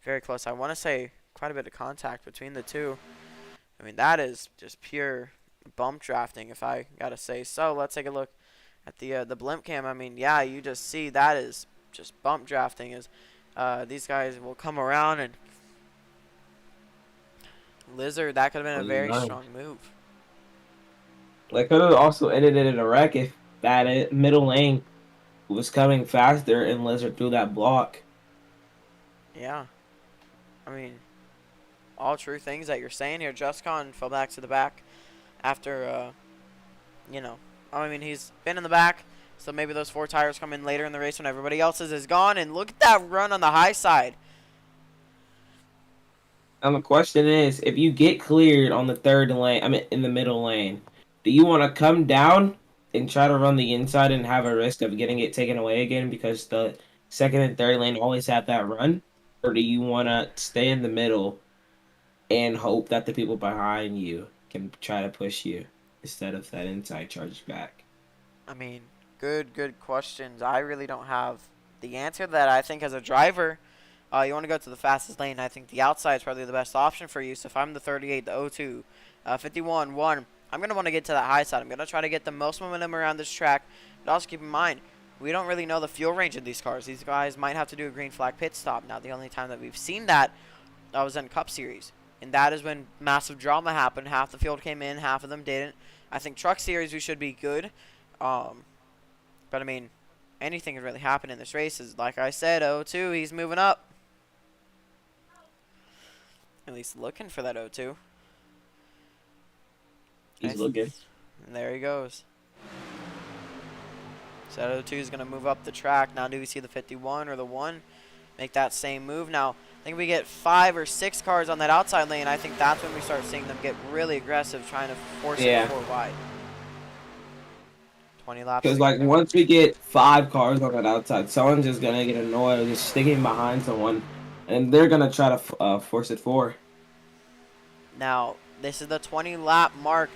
very close. I want to say quite a bit of contact between the two. I mean, that is just pure bump drafting, if I gotta say so. Let's take a look at the blimp cam. I mean, yeah, you just see that is just bump drafting. Is these guys will come around and Lizard. That could have been a very strong move. They could have also ended it in a wreck if that middle lane was coming faster and Lizard threw that block. Yeah, I mean, all true things that you're saying here. Justcon fell back to the back after, you know, I mean, he's been in the back, so maybe those 4 tires come in later in the race when everybody else's is gone. And look at that run on the high side. And the question is, if you get cleared on the third lane, I mean, in the middle lane, do you want to come down and try to run the inside and have a risk of getting it taken away again because the second and third lane always have that run? Or do you want to stay in the middle and hope that the people behind you can try to push you instead of that inside charge back? I mean, good questions. I really don't have the answer to that. I think as a driver, you want to go to the fastest lane. I think the outside is probably the best option for you. So if I'm the 38, the 02, 51, 1, I'm going to want to get to that high side. I'm going to try to get the most momentum around this track. But also keep in mind, we don't really know the fuel range of these cars. These guys might have to do a green flag pit stop. Now, the only time that we've seen that was in Cup Series. And that is when massive drama happened. Half the field came in, half of them didn't. I think Truck Series, we should be good. But, I mean, anything can really happen in this race. Is like I said, 02, he's moving up. At least looking for that 02. He's looking. And there he goes. So that 02 is going to move up the track. Now do we see the 51 or the 1 make that same move? Now, I think we get 5 or 6 cars on that outside lane. I think that's when we start seeing them get really aggressive, trying to force it 4 wide. 20 laps. Because, like, once we get 5 cars on that outside, someone's just going to get annoyed just sticking behind someone, and they're going to try to force it 4. Now, this is the 20 lap mark.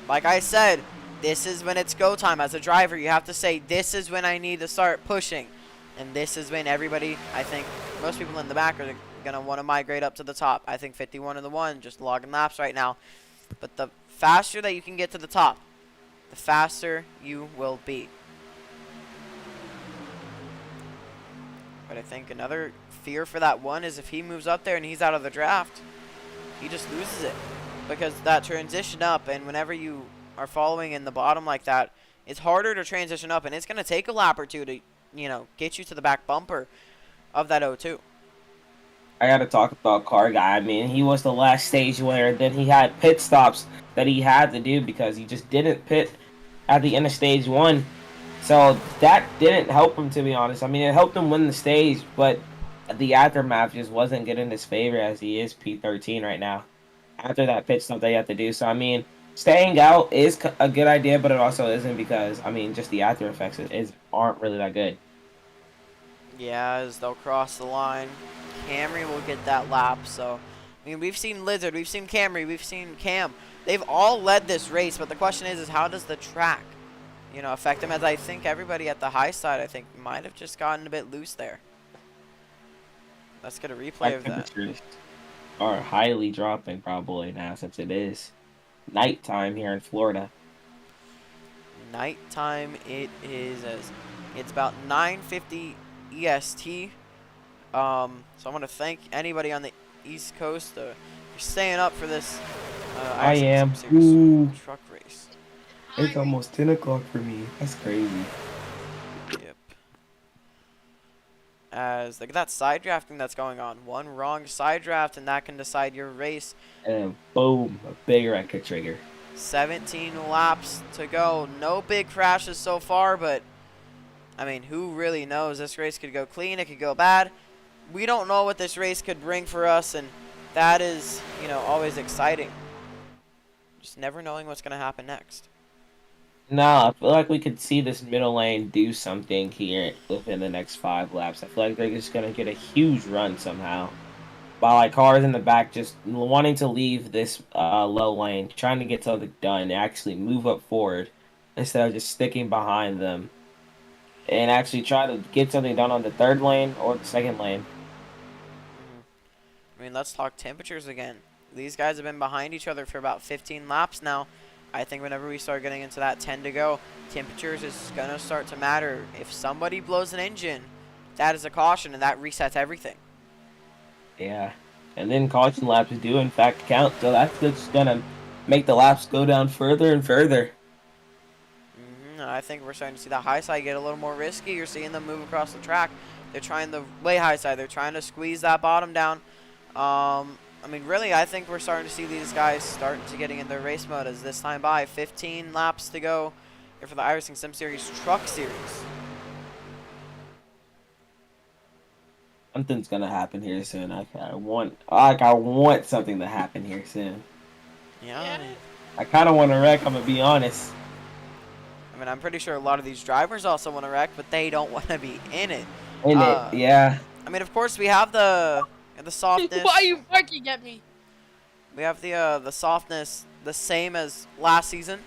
Like I said, this is when it's go time. As a driver, you have to say, this is when I need to start pushing. And this is when everybody, I think, most people in the back are going to want to migrate up to the top. I think 51 and the 1 just logging laps right now. But the faster that you can get to the top, the faster you will be. But I think another fear for that 1 is if he moves up there and he's out of the draft, he just loses it. Because that transition up, and whenever you are following in the bottom like that, it's harder to transition up, and it's going to take a lap or two to, you know, get you to the back bumper of that 02. I got to talk about Car Guy. I mean, he was the last stage winner. Then he had pit stops that he had to do because he just didn't pit at the end of stage 1. So that didn't help him, to be honest. I mean, it helped him win the stage, but the aftermath just wasn't good in his favor as he is P13 right now after that pit stop they have to do. So, I mean, staying out is a good idea, but it also isn't because, I mean, just the after effects aren't really that good. Yeah, as they'll cross the line, Camry will get that lap. So, I mean, we've seen Lizard, we've seen Camry, we've seen Cam. They've all led this race, but the question is how does the track, you know, affect them? As I think everybody at the high side, I think, might have just gotten a bit loose there. Let's get a replay of that. Are highly dropping probably now since it is nighttime here in Florida. Nighttime it is, as it's about 9:50 EST. So I want to thank anybody on the East Coast for staying up for this I am. Truck race. It's almost 10 o'clock for me. That's crazy. Yep. As look at that side drafting that's going on. One wrong side draft and that can decide your race. And boom, a big wreck could trigger. 17 laps to go. No big crashes so far, but I mean, who really knows? This race could go clean, it could go bad. We don't know what this race could bring for us, and that is, you know, always exciting. Just never knowing what's going to happen next. No, I feel like we could see this middle lane do something here within the next 5 laps. I feel like they're just gonna get a huge run somehow. By like cars in the back just wanting to leave this low lane, trying to get something done, actually move up forward instead of just sticking behind them and actually try to get something done on the third lane or the second lane. Mhm. I mean, let's talk temperatures again. These guys have been behind each other for about 15 laps now. I think whenever we start getting into that 10 to go, temperatures is going to start to matter. If somebody blows an engine, that is a caution, and that resets everything. Yeah. And then caution laps do in fact count, so that's just gonna make the laps go down further and further. I think we're starting to see the high side get a little more risky. You're seeing them move across the track. They're trying the way high side. They're trying to squeeze that bottom down. I mean, really, I think we're starting to see these guys starting to getting in their race mode as this time by. 15 laps to go here for the IRacing Sim Series Truck Series. Something's gonna happen here soon. I want something to happen here soon. Yeah, I kind of want to wreck. I'm gonna be honest. I mean, I'm pretty sure a lot of these drivers also want to wreck, but they don't want to be in it. In it, yeah. I mean, of course, we have the softness. Why are you barking at me? We have the softness the same as last season.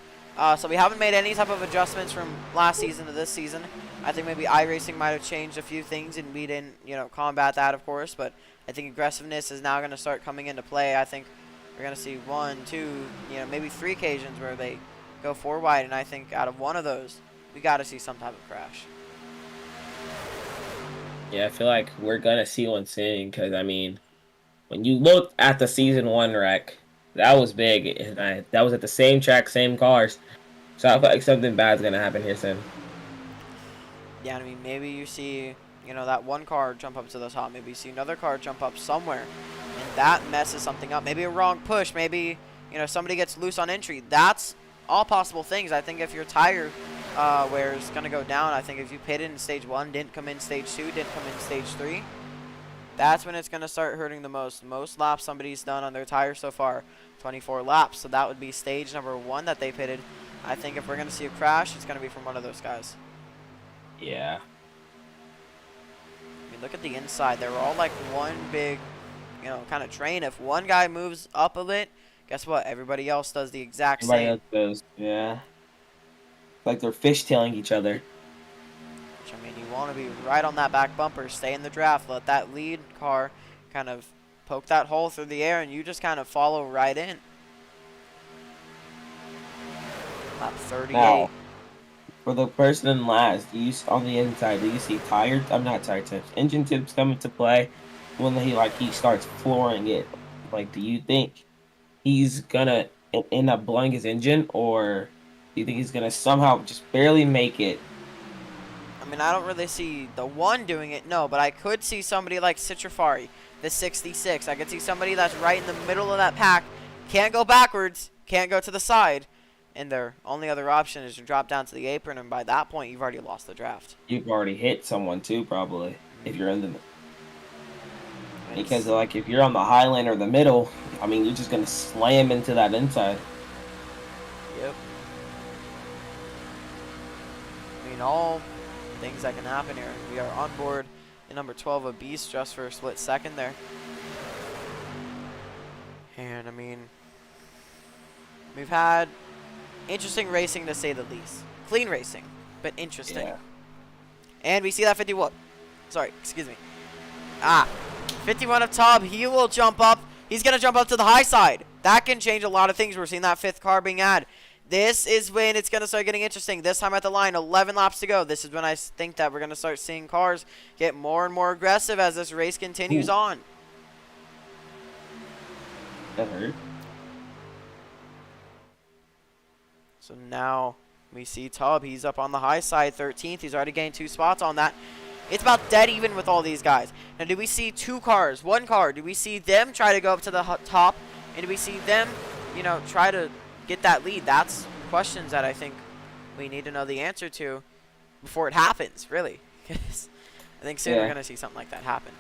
So we haven't made any type of adjustments from last season to this season. I think maybe iRacing might have changed a few things, and we didn't, combat that, of course. But I think aggressiveness is now going to start coming into play. I think we're going to see 1, 2, maybe 3 occasions where they go 4 wide, and I think out of one of those, we got to see some type of crash. Yeah, I feel like we're gonna see one soon because I mean, when you look at the season 1 wreck, that was big, and that was at the same track, same cars. So I feel like something bad's gonna happen here soon. Yeah, I mean, maybe you see, that one car jump up to the top. Maybe you see another car jump up somewhere, and that messes something up. Maybe a wrong push. Maybe, somebody gets loose on entry. That's all possible things. I think if your tire wear is going to go down, I think if you pitted in stage 1, didn't come in stage 2, didn't come in stage 3, that's when it's going to start hurting the most. Most laps somebody's done on their tire so far, 24 laps. So that would be stage number 1 that they pitted. I think if we're going to see a crash, it's going to be from one of those guys. Yeah. I mean, look at the inside. They were all like one big, kind of train. If one guy moves up a bit, guess what? Everybody else does the exact Everybody same. else goes, yeah. It's like they're fishtailing each other. Which, I mean, you want to be right on that back bumper. Stay in the draft. Let that lead car kind of poke that hole through the air, and you just kind of follow right in. Lap 38. Now, for the person in last, on the inside, do you see I'm not tire tips, engine tips come into play when he starts flooring it? Like, do you think he's gonna end up blowing his engine, or do you think he's gonna somehow just barely make it? I mean, I don't really see the one doing it, no, but I could see somebody like Citrafari, the 66. I could see somebody that's right in the middle of that pack, can't go backwards, can't go to the side, and their only other option is to drop down to the apron, and by that point, you've already lost the draft. You've already hit someone too, probably, if you're in the. Because, like, if you're on the high lane or the middle, I mean, you're just going to slam into that inside. Yep. I mean, all things that can happen here. We are on board in number 12 of Beast just for a split second there. And, I mean, we've had interesting racing to say the least. Clean racing, but interesting. Yeah. And we see that 51. Sorry, excuse me. 51 up top. He will jump up. He's going to jump up to the high side. That can change a lot of things. We're seeing that 5th car being added. This is when it's going to start getting interesting. This time at the line, 11 laps to go. This is when I think that we're going to start seeing cars get more and more aggressive as this race continues on. That hurt. So now we see Tubb. He's up on the high side, 13th. He's already gained 2 spots on that. It's about dead even with all these guys. Now, do we see 2 cars, 1 car? Do we see them try to go up to the top? And do we see them, try to get that lead? That's questions that I think we need to know the answer to before it happens, really. Because I think soon we're going to see something like that happen.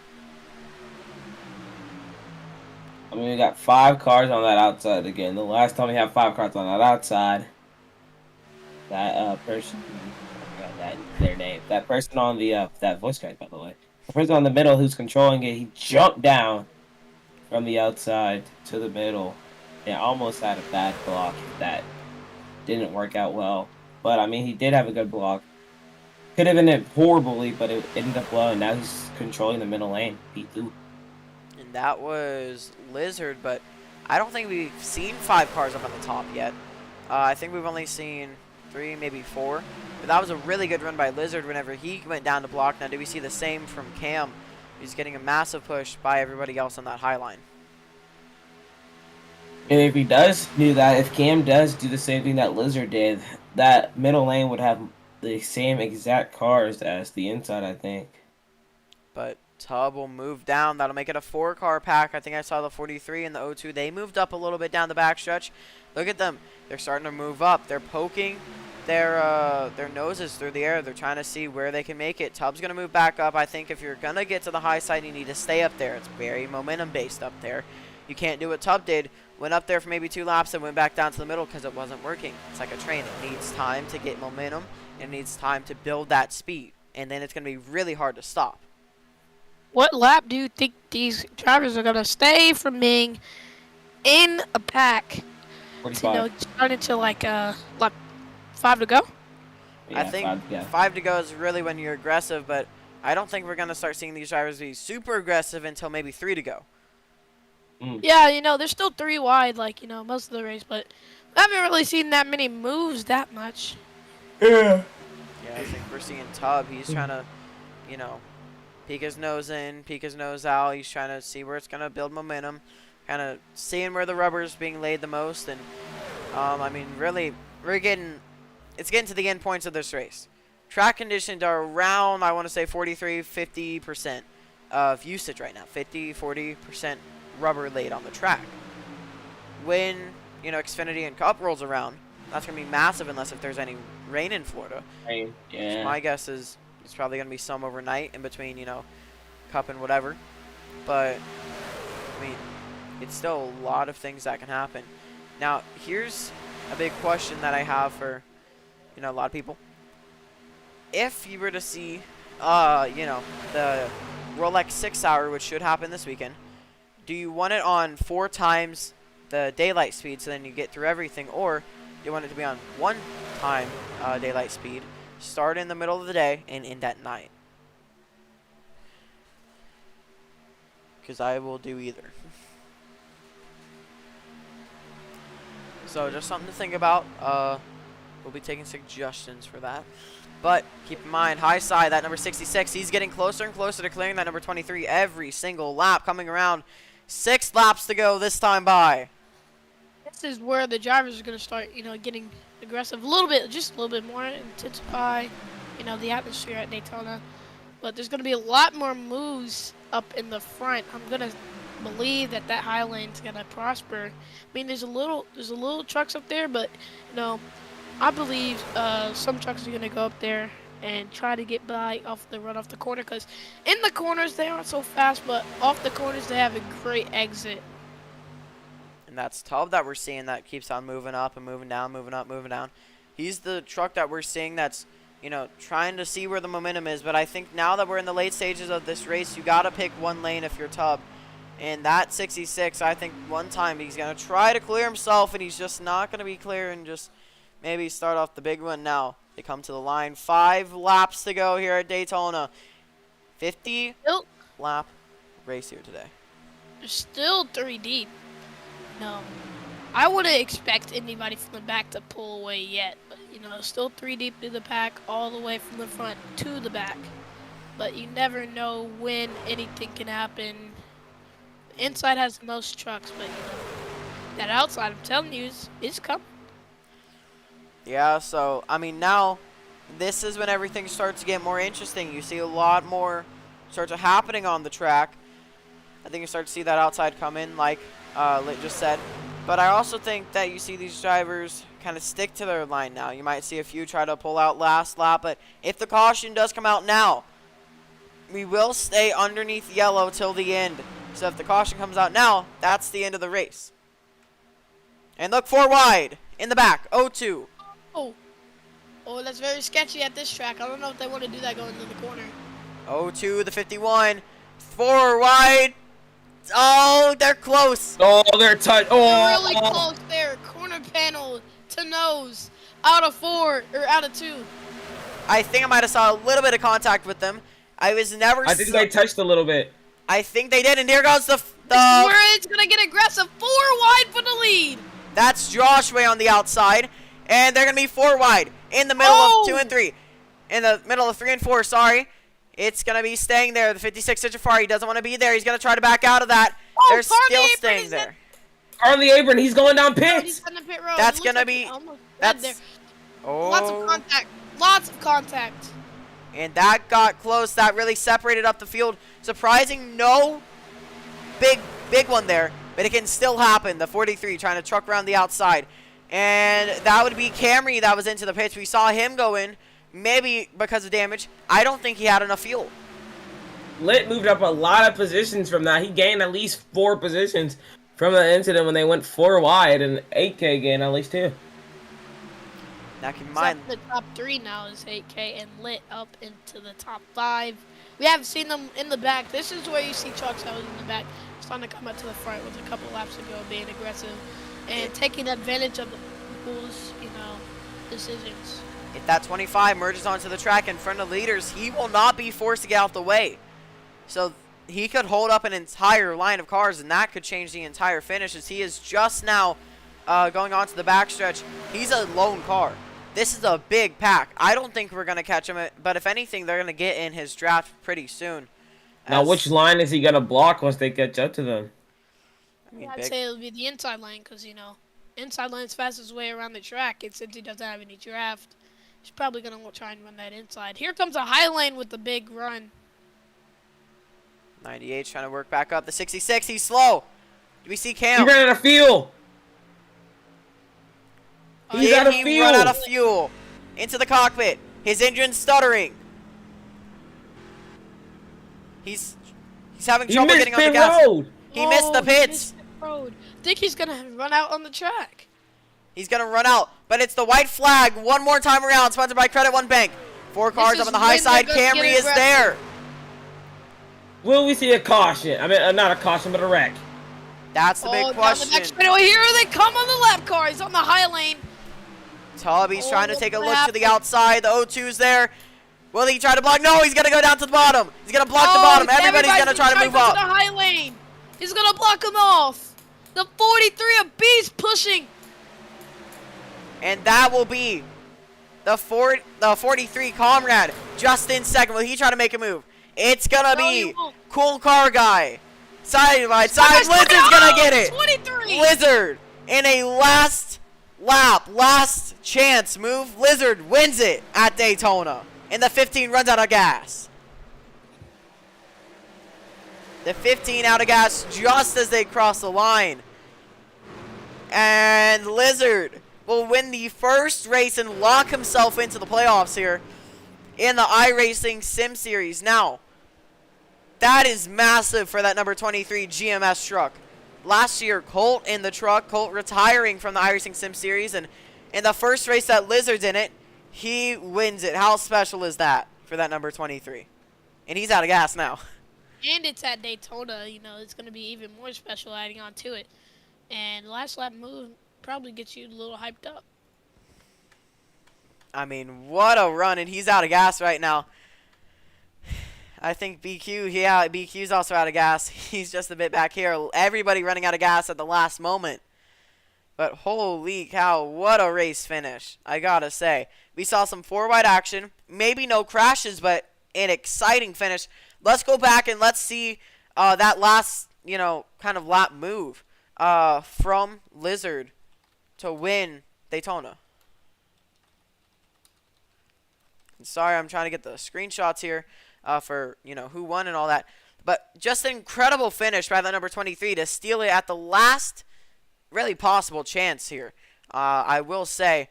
I mean, we got 5 cars on that outside again. The last time we had 5 cars on that outside, that person, I forgot their name. That person on the that voice crack, by the way. The person on the middle who's controlling it, he jumped down from the outside to the middle and almost had a bad block that didn't work out well. But I mean, he did have a good block. Could have ended horribly, but it ended up well, and now he's controlling the middle lane. P2. And that was Lizard, but I don't think we've seen 5 cars up on the top yet. I think we've only seen 3, maybe 4. But that was a really good run by Lizard whenever he went down to block. Now, do we see the same from Cam? He's getting a massive push by everybody else on that high line. And if he does do that, if Cam does do the same thing that Lizard did, that middle lane would have the same exact cars as the inside, I think. But Tub will move down. That'll make it a 4-car pack. I think I saw the 43 and the O2. They moved up a little bit down the backstretch. Look at them. They're starting to move up. They're poking their noses through the air. They're trying to see where they can make it. Tub's going to move back up. I think if you're going to get to the high side, you need to stay up there. It's very momentum-based up there. You can't do what Tub did. Went up there for maybe 2 laps and went back down to the middle because it wasn't working. It's like a train. It needs time to get momentum. It needs time to build that speed. And then it's going to be really hard to stop. What lap do you think these drivers are going to stay from being in a pack? 45. Starting to like lap 5 to go? Yeah, I think 5 to go is really when you're aggressive, but I don't think we're going to start seeing these drivers be super aggressive until maybe 3 to go. Yeah, they're still 3 wide, like, most of the race, but I haven't really seen that many moves that much. Yeah. Yeah, I think we're seeing Tub. He's trying to, peek his nose in, peek his nose out. He's trying to see where it's going to build momentum, kind of seeing where the rubber is being laid the most. And, I mean, really, it's getting to the end points of this race. Track conditions are around, I want to say, 43, 50% of usage right now. 50, 40% rubber laid on the track. When, Xfinity and Cup rolls around, that's going to be massive unless if there's any rain in Florida. Rain, yeah. So my guess is it's probably going to be some overnight in between, Cup and whatever. But, I mean, it's still a lot of things that can happen. Now, here's a big question that I have for, a lot of people. If you were to see, the Rolex 6 hour, which should happen this weekend, do you want it on 4 times the daylight speed so then you get through everything, or do you want it to be on 1 time daylight speed, start in the middle of the day and end at night? Because I will do either. So just something to think about. We'll be taking suggestions for that. But keep in mind, high side, that number 66, he's getting closer and closer to clearing that number 23 every single lap, coming around. 6 laps to go this time by. This is where the drivers are going to start, getting aggressive a little bit, just a little bit more, intensify, the atmosphere at Daytona. But there's going to be a lot more moves up in the front. I'm going to believe that high lane's going to prosper. I mean, there's a little trucks up there, but, I believe some trucks are going to go up there and try to get by run off the corner, because in the corners they aren't so fast, but off the corners they have a great exit. And that's Tub that we're seeing that keeps on moving up and moving down, moving up, moving down. He's the truck that we're seeing that's, trying to see where the momentum is. But I think now that we're in the late stages of this race, you got to pick one lane if you're Tub. And that 66, I think one time he's going to try to clear himself, and he's just not going to be clear, and just maybe start off the big one now. They come to the line. 5 laps to go here at Daytona. 50 lap race here today. They're still 3 deep. No, I wouldn't expect anybody from the back to pull away yet. But, still 3 deep to the pack, all the way from the front to the back. But you never know when anything can happen. The inside has the most trucks, but, that outside, I'm telling you, is coming. Yeah, so, I mean, now this is when everything starts to get more interesting. You see a lot more starts happening on the track. I think you start to see that outside come in, like Lit just said. But I also think that you see these drivers kind of stick to their line now. You might see a few try to pull out last lap, but if the caution does come out now, we will stay underneath yellow till the end. So if the caution comes out now, that's the end of the race. And look, 4 wide in the back, 0-2. Oh. Oh, that's very sketchy at this track. I don't know if they want to do that going into the corner. 02, the 51. 4 wide. Oh, they're close. Oh, they're touch. They're Oh, really close there. Corner panel to nose. Out of 4 or out of 2. I think I might have saw a little bit of contact with them. I was never. I think they touched a little bit. I think they did, and there goes the. This is where it's gonna get aggressive. 4 wide for the lead. That's Joshua on the outside, and they're gonna be 4 wide in the middle of 2 and 3. In the middle of 3 and 4. Sorry, it's gonna be staying there. The 56 Jafari doesn't want to be there. He's gonna try to back out of that. They're still staying there. Harley Abram, he's going down He's pits. on the pit road. That's It looks gonna like be. he almost That's. there. Oh. Lots of contact. Lots of contact. And that got close. That really separated up the field. Surprising, no big one there, but it can still happen. The 43 trying to truck around the outside. And that would be Camry that was into the pits. We saw him go in, maybe because of damage. I don't think he had enough fuel. Lit moved up a lot of positions from that. He gained at least 4 positions from the incident when they went 4 wide, and 8K gained at least 2. Now keep in mind. The top 3 now is 8K and Lit up into the top 5. We haven't seen them in the back. This is where you see trucks out in the back starting to come up to the front with a couple laps ago, being aggressive and taking advantage of the people's, decisions. If that 25 merges onto the track in front of leaders, he will not be forced to get out the way. So he could hold up an entire line of cars, and that could change the entire finish, as he is just now going on to the backstretch. He's a lone car. This is a big pack. I don't think we're going to catch him, but if anything, they're going to get in his draft pretty soon. Now, which line is he going to block once they catch up to them? I'd say it'll be the inside lane because, inside lane's fastest way around the track. And since he doesn't have any draft, he's probably going to try and run that inside. Here comes a high lane with the big run. 98 trying to work back up. The 66, he's slow. Do we see Cam? He ran out of fuel. He's out of fuel. He run out of fuel into the cockpit. His engine's stuttering. He's having trouble getting on the gas. He missed the pits. I think he's going to run out on the track. He's going to run out, but it's the white flag one more time around, sponsored by Credit One Bank. 4 cars up on the high side. Camry is there. Will we see a caution? I mean, not a caution, but a wreck. That's the big question. Here they come on the lap car. He's on the high lane. Tubby's trying to take a look to the outside. The O2's there. Will he try to block? No, he's going to go down to the bottom. He's going to block the bottom. Everybody's going to try to move up. To the high lane. He's going to block him off. The 43 of B's pushing. And that will be the 43 Comrade just in second. Will he try to make a move? It's going to be Cool Car Guy. Side by side. Lizard's going to get it. 23. Lizard in a last lap, last chance move. Lizard wins it at Daytona. And the 15 runs out of gas. The 15 out of gas just as they cross the line. And Lizard will win the first race and lock himself into the playoffs here in the iRacing Sim Series. Now, that is massive for that number 23 GMS truck. Last year, Colt in the truck, Colt retiring from the iRacing Sim Series, and in the first race that Lizard's in it, he wins it. How special is that for that number 23? And he's out of gas now. And it's at Daytona, it's going to be even more special adding on to it. And last lap move probably gets you a little hyped up. I mean, what a run, and he's out of gas right now. I think BQ's also out of gas. He's just a bit back here. Everybody running out of gas at the last moment. But holy cow, what a race finish, I gotta say. We saw some 4-wide action. Maybe no crashes, but an exciting finish. Let's go back and let's see that last, kind of lap move from Lizard to win Daytona. Sorry, I'm trying to get the screenshots here for, who won and all that. But just an incredible finish by the number 23 to steal it at the last really possible chance here. I will say,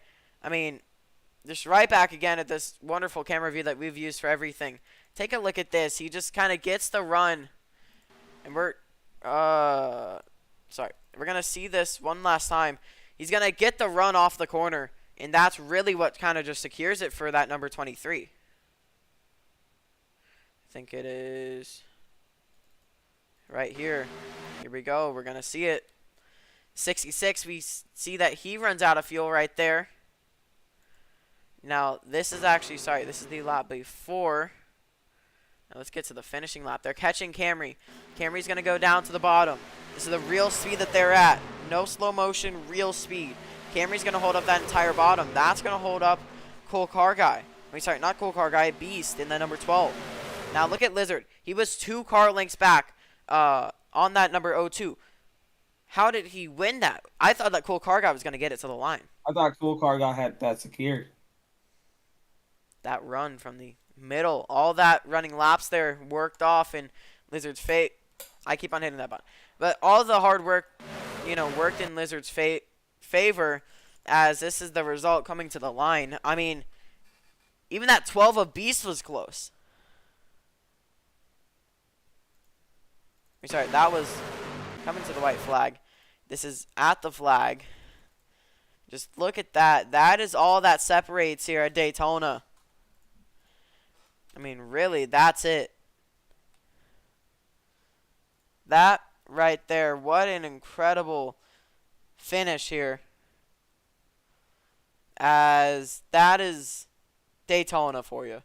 just right back again at this wonderful camera view that we've used for everything. Take a look at this. He just kind of gets the run. And we're going to see this one last time. He's going to get the run off the corner And that's really what kind of just secures it for that number 23. I think it is right here. Here we go. We're going to see it. 66, we see that he runs out of fuel right there. Now, this is actually, sorry, this is the lap before. Now, let's get to the finishing lap. They're catching Camry. Camry's going to go down to the bottom. This is the real speed that they're at. No slow motion, real speed. Camry's going to hold up that entire bottom. That's going to hold up Cool Car Guy. I mean, sorry, not Cool Car Guy, Beast in the number 12. Now, look at Lizard. He was 2 car lengths back on that number 02. How did he win that? I thought that Cool Car Guy was going to get it to the line. I thought Cool Car Guy had that secured. That run from the middle, all that running laps there worked off in Lizard's fate. I keep on hitting that button. But all the hard work, worked in Lizard's favor, as this is the result coming to the line. I mean, even that 12 of Beast was close. Sorry, that was coming to the white flag. This is at the flag. Just look at that. That is all that separates here at Daytona. I mean, really, that's it. That right there. What an incredible finish here. As that is Daytona for you.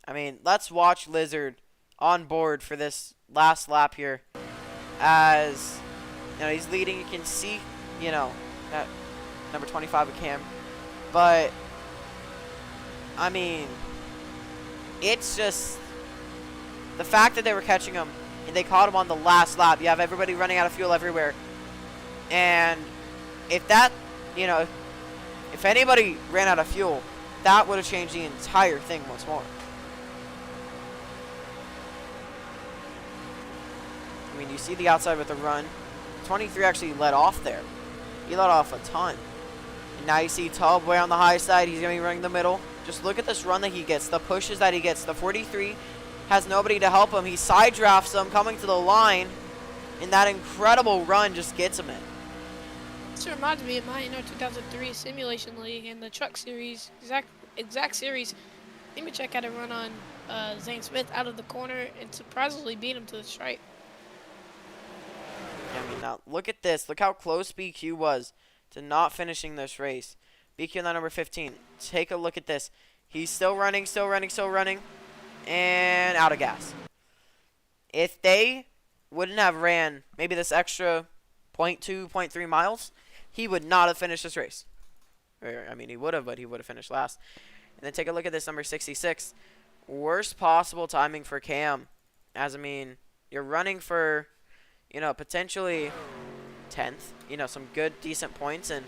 I mean, let's watch Lizard on board for this last lap here. As he's leading, you can see, that number 25 of Cam. But I mean, it's just the fact that they were catching him and they caught him on the last lap. You have everybody running out of fuel everywhere. And if that, if anybody ran out of fuel, that would have changed the entire thing once more. I mean, you see the outside with the run. 23 actually let off there. He let off a ton. And now you see Tubb way on the high side. He's going to be running the middle. Just look at this run that he gets, the pushes that he gets. The 43 has nobody to help him. He side drafts them coming to the line. And that incredible run just gets him in. This reminds me of my 2003 Simulation League and the Truck Series, exact series. Nemechek had a run on Zane Smith out of the corner and surprisingly beat him to the stripe. I mean, now look at this. Look how close BQ was to not finishing this race. BQ on that number 15. Take a look at this. He's still running, and out of gas. If they wouldn't have ran maybe this extra 0.2, 0.3 miles, he would not have finished this race. I mean, he would have, but he would have finished last. And then take a look at this number 66. Worst possible timing for Cam. As, I mean, you're running for, potentially 10th. Some good, decent points. And,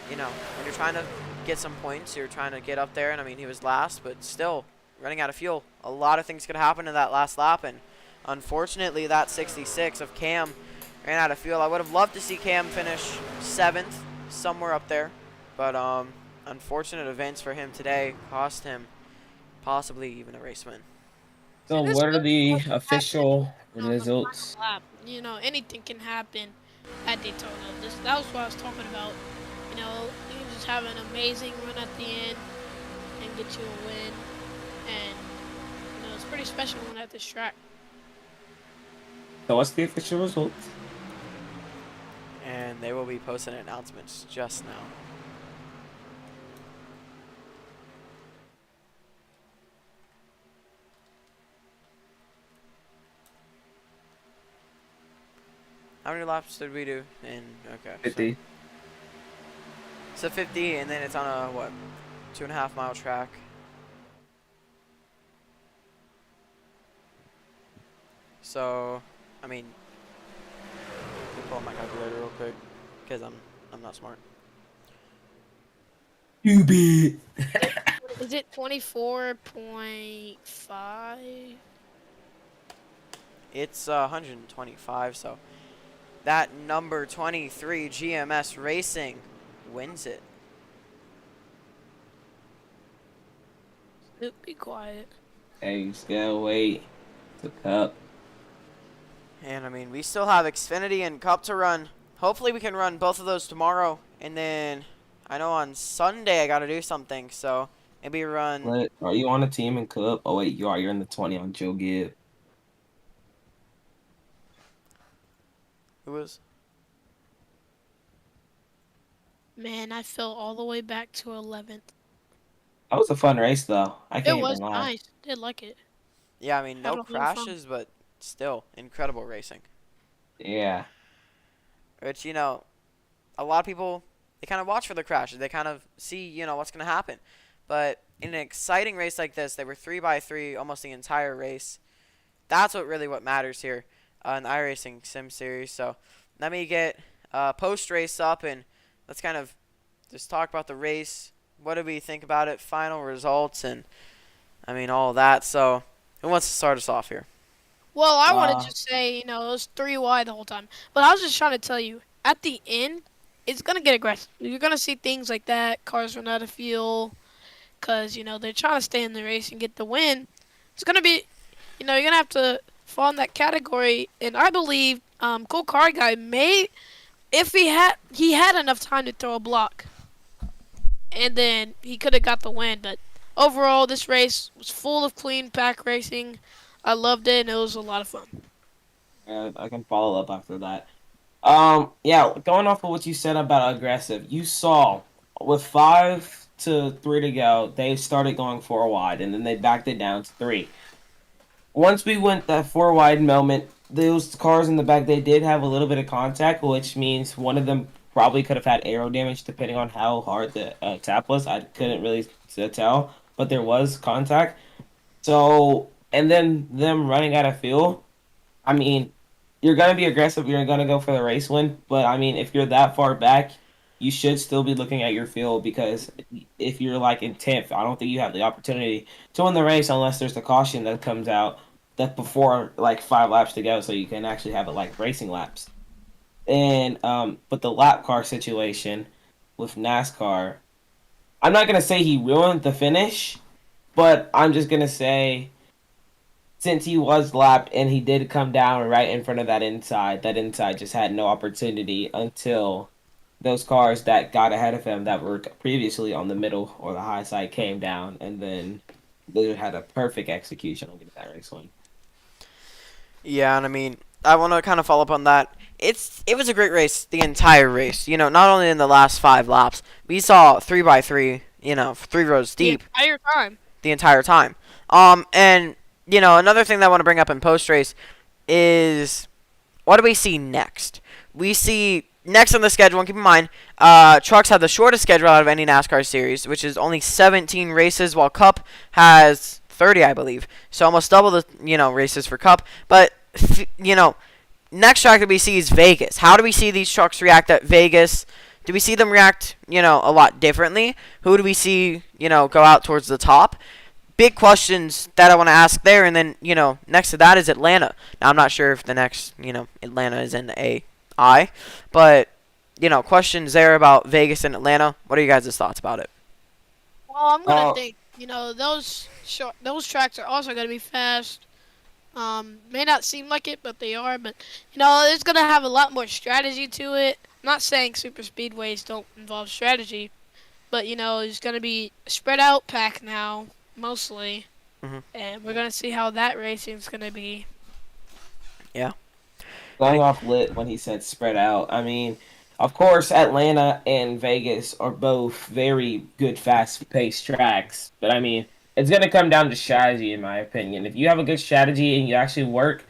when you're trying to get some points, you're trying to get up there. And, I mean, he was last, but still running out of fuel. A lot of things could happen in that last lap. And, unfortunately, that 66 of Cam ran out of fuel. I would have loved to see Cam finish 7th, somewhere up there. But, unfortunate events for him today cost him possibly even a race win. So what are the official results? Anything can happen at Daytona. That was what I was talking about. You can just have an amazing run at the end and get you a win. And, it's pretty special when at this track. So what's the official results? And they will be posting announcements just now. How many laps did we do? Okay. 50. So 50, and then it's on a, 2.5 mile track. So, I mean, let me pull up my calculator real quick, because I'm not smart. You beat. Is it 24.5? It's 125, so that number 23 GMS Racing wins it. Snoop, be quiet. Hey, still wait. The cup. And I mean, we still have Xfinity and Cup to run. Hopefully we can run both of those tomorrow And then I know on Sunday I got to do something, so maybe run. Lit, are you on a team in Cup? Oh wait, you are. You're in the 20 on Joe Gibb. It was. Man, I fell all the way back to 11th. That was a fun race though. I It can't even was lie. nice. Did like it. Yeah, I mean, Had no a lot of fun. crashes, but still incredible racing. Yeah. Which, a lot of people, they kind of watch for the crashes. They kind of see, what's going to happen. But in an exciting race like this, they were 3 by 3 almost the entire race. That's what matters here in the iRacing Sim Series. So let me get post race up and let's kind of just talk about the race. What do we think about it? Final results and I mean all of that. So who wants to start us off here? Well, I want to Uh, just say, it was 3 wide the whole time. But I was just trying to tell you, at the end, it's going to get aggressive. You're going to see things like that. Cars run out of fuel because, they're trying to stay in the race and get the win. It's going to be, you're going to have to fall in that category. And I believe Cool Car Guy may, if he had enough time to throw a block. And then he could have got the win. But overall, this race was full of clean pack racing. I loved it, and it was a lot of fun. I can follow up after that. Yeah, going off of what you said about aggressive, you saw with 5 to 3 to go, they started going 4 wide, and then they backed it down to 3. Once we went that 4 wide moment, those cars in the back, they did have a little bit of contact, which means one of them probably could have had aero damage depending on how hard the tap was. I couldn't really tell, but there was contact. So, and then them running out of fuel. I mean, you're gonna be aggressive. You're gonna go for the race win. But I mean, if you're that far back, you should still be looking at your field because if you're like in 10th, I don't think you have the opportunity to win the race unless there's a caution that comes out that before like 5 laps to go, so you can actually have it like racing laps. And but the lap car situation with NASCAR, I'm not gonna say he ruined the finish, but I'm just gonna say since he was lapped and he did come down right in front of that inside just had no opportunity until those cars that got ahead of him that were previously on the middle or the high side came down, and then they had a perfect execution on getting that race win. Yeah, and I mean, I want to kind of follow up on that. It was a great race, the entire race. Not only in the last 5 laps, we saw 3 by 3. 3 rows The deep entire time. the entire time. And another thing that I want to bring up in post race is what do we see next? We see next on the schedule, and keep in mind, trucks have the shortest schedule out of any NASCAR series, which is only 17 races, while Cup has 30, I believe. So almost double the races for Cup. But next track that we see is Vegas. How do we see these trucks react at Vegas? Do we see them react, a lot differently? Who do we see, go out towards the top? Big questions that I want to ask there. And then, next to that is Atlanta. Now, I'm not sure if the next, Atlanta is in AI. But, questions there about Vegas and Atlanta. What are you guys' thoughts about it? Well, I'm gonna Oh, think. Those tracks are also gonna be fast. May not seem like it, but they are. But it's gonna have a lot more strategy to it. I'm not saying super speedways don't involve strategy, but it's gonna be a spread out pack now mostly, Mhm. and we're gonna see how that racing's gonna be. Yeah. going off lit when he said spread out. I mean, of course, Atlanta and Vegas are both very good, fast-paced tracks. But I mean, it's gonna come down to strategy, in my opinion. If you have a good strategy and you actually work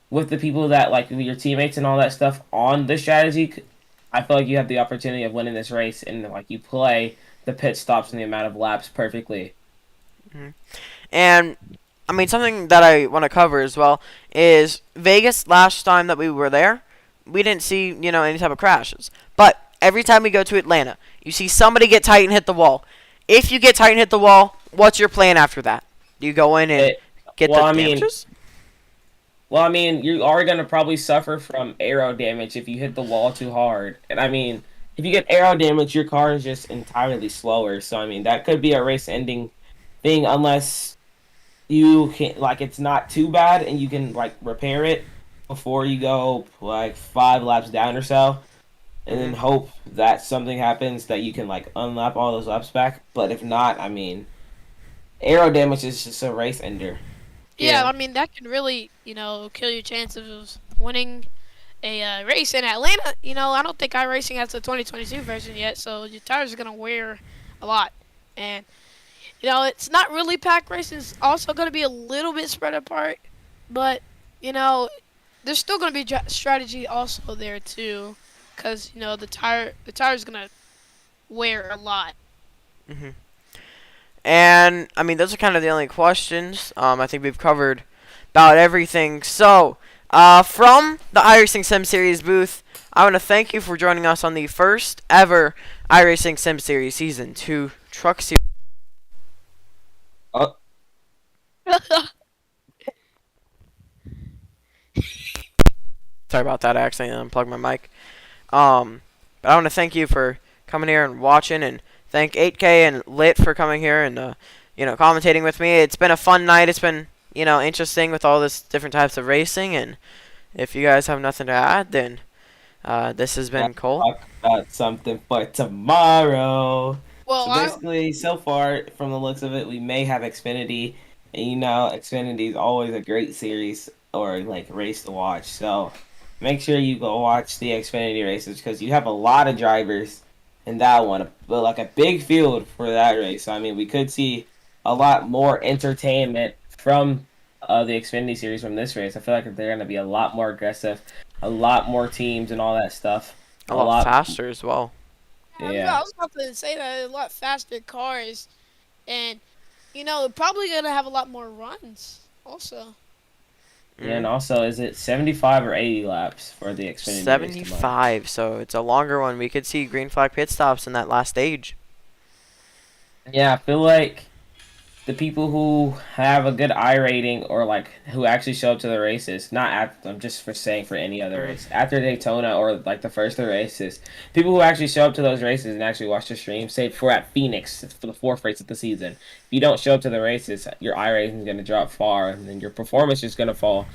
with the people that like your teammates and all that stuff on the strategy, I feel like you have the opportunity of winning this race, and like you play the pit stops and the amount of laps perfectly. Mhm. And I mean, something that I want to cover as well is Vegas. Last time that we were there, we didn't see any type of crashes. But every time we go to Atlanta, you see somebody get tight and hit the wall. If you get tight and hit the wall, what's your plan after that? Do you go in and It, get well, the I mean, damages? well, I mean, you are gonna probably suffer from aero damage if you hit the wall too hard. And I mean, if you get aero damage, your car is just entirely slower. So I mean, that could be a race-ending thing unless you can like it's not too bad and you can like repair it before you go like 5 laps down or so. and then Mhm. hope that something happens that you can like unlap all those laps back. But if not, I mean, aero damage is just a race ender. Yeah, Yeah. I mean that can really, kill your chances of winning a race in Atlanta. I don't think iRacing has the 2022 version yet, so your tires are gonna wear a lot. And it's not really pack racing. It's also gonna be a little bit spread apart, but there's still gonna be strategy also there too, because the tire's gonna wear a lot. Mhm. And I mean, those are kind of the only questions. I think we've covered about everything. So, from the iRacing Sim Series booth, I want to thank you for joining us on the first ever iRacing Sim Series Season 2 Truck Series. Oh, Sorry about that. I accidentally unplugged my mic. But I want to thank you for coming here and watching, and thank 8K and Lit for coming here and commentating with me. It's been a fun night. It's been interesting with all this different types of racing. And if you guys have nothing to add, then this has gotta been Cole. talk about something for tomorrow. Well, So basically, so far from the looks of it, we may have Xfinity, and Xfinity is always a great series or like race to watch. So make sure you go watch the Xfinity races because you have a lot of drivers in that one, but like a big field for that race. So, I mean, we could see a lot more entertainment from the Xfinity series from this race. I feel like they're going to be a lot more aggressive, a lot more teams and all that stuff. A A lot lot, faster as well. I yeah. was about to say that a lot faster cars, and probably gonna have a lot more runs also. Yeah, and Mm. also, is it 75 or 80 laps for the Xfinity race tomorrow? 75, so it's a longer one. We could see green flag pit stops in that last stage. Yeah, I feel like the people who have a good I rating or like who actually show up to the races, not at I'm just for saying for any other Mm. race after Daytona or like the first three races, people who actually show up to those races and actually watch the stream. Say for at Phoenix for the fourth race of the season, if you don't show up to the races, your I rating is going to drop far, and then your performance is going to fall.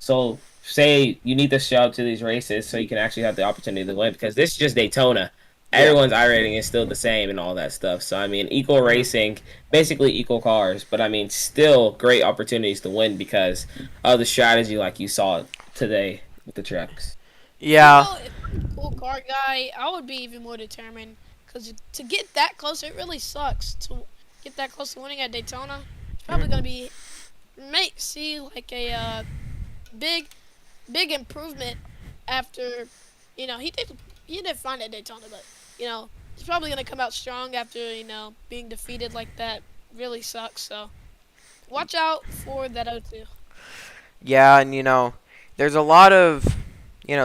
So say you need to show up to these races so you can actually have the opportunity to win because this is just Daytona. Yeah. Everyone's I rating is still the same and all that stuff. So I mean, equal Mhm. racing, basically equal cars, but I mean, still great opportunities to win because of the strategy, like you saw today with the trucks. Yeah. If I'm a cool car guy, I would be even more determined. Because to get that close, it really sucks. To get that close to winning at Daytona, it's probably Mhm. going to be, may see like a big, big improvement after, he did fine at Daytona, but, he's probably going to come out strong after, being defeated like that really sucks. So watch out for that O2. Yeah, and there's a lot of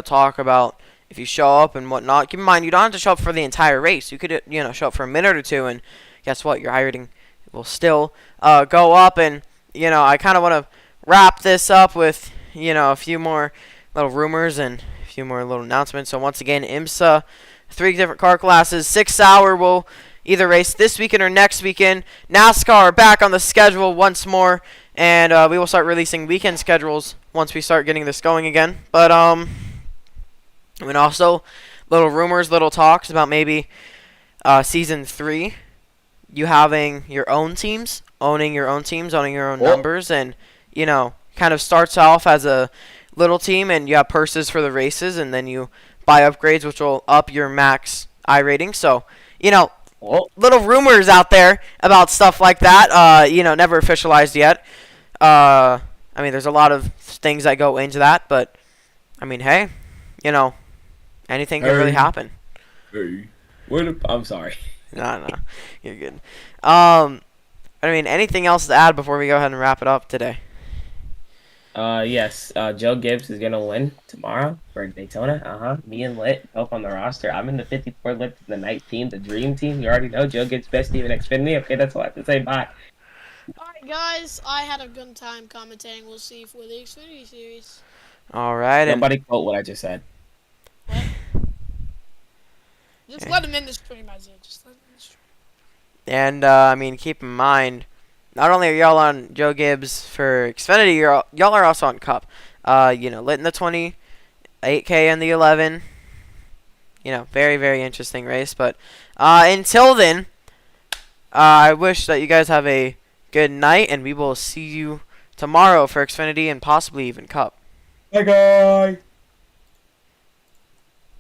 talk about if you show up and whatnot. Keep in mind, you don't have to show up for the entire race. You could show up for a minute or two, and guess what? Your high rating will still go up. And I kind of want to wrap this up with a few more little rumors and a few more little announcements. So once again, IMSA, 3 different car classes. 6 Hour will either race this weekend or next weekend. NASCAR back on the schedule once more. And we will start releasing weekend schedules once we start getting this going again. But I mean, also little rumors, little talks about maybe season 3, you having your own teams, owning your own teams, owning your own Oh, numbers, and kind of starts off as a little team, and you have purses for the races, and then you buy upgrades, which will up your max I rating. So oh, little rumors out there about stuff like that. Never officialized yet. I mean, there's a lot of things that go into that, but I mean, hey, anything can really hey, happen. hey. I'm sorry. No, you're good. I mean, anything else to add before we go ahead and wrap it up today? Yes. Joe Gibbs is gonna win tomorrow for Daytona. Me and Lit both on the roster. I'm in the 54 Lit, the night team, the dream team. You already know Joe Gibbs best team in Xfinity. Okay, that's all I have to say. Bye. Alright, guys, I had a good time commentating. We'll see you for the Xfinity Series. All right, and Nobody quote what I just said. What? Just let him in the stream, Isaiah. Just let him in the stream. and I mean, keep in mind, not only are y'all on Joe Gibbs for Xfinity, y'all are also on Cup. Lit in the 20, 8K in the 11. very, very interesting race. But until then, I wish that you guys have a good night, and we will see you tomorrow for Xfinity and possibly even Cup. Bye, guys.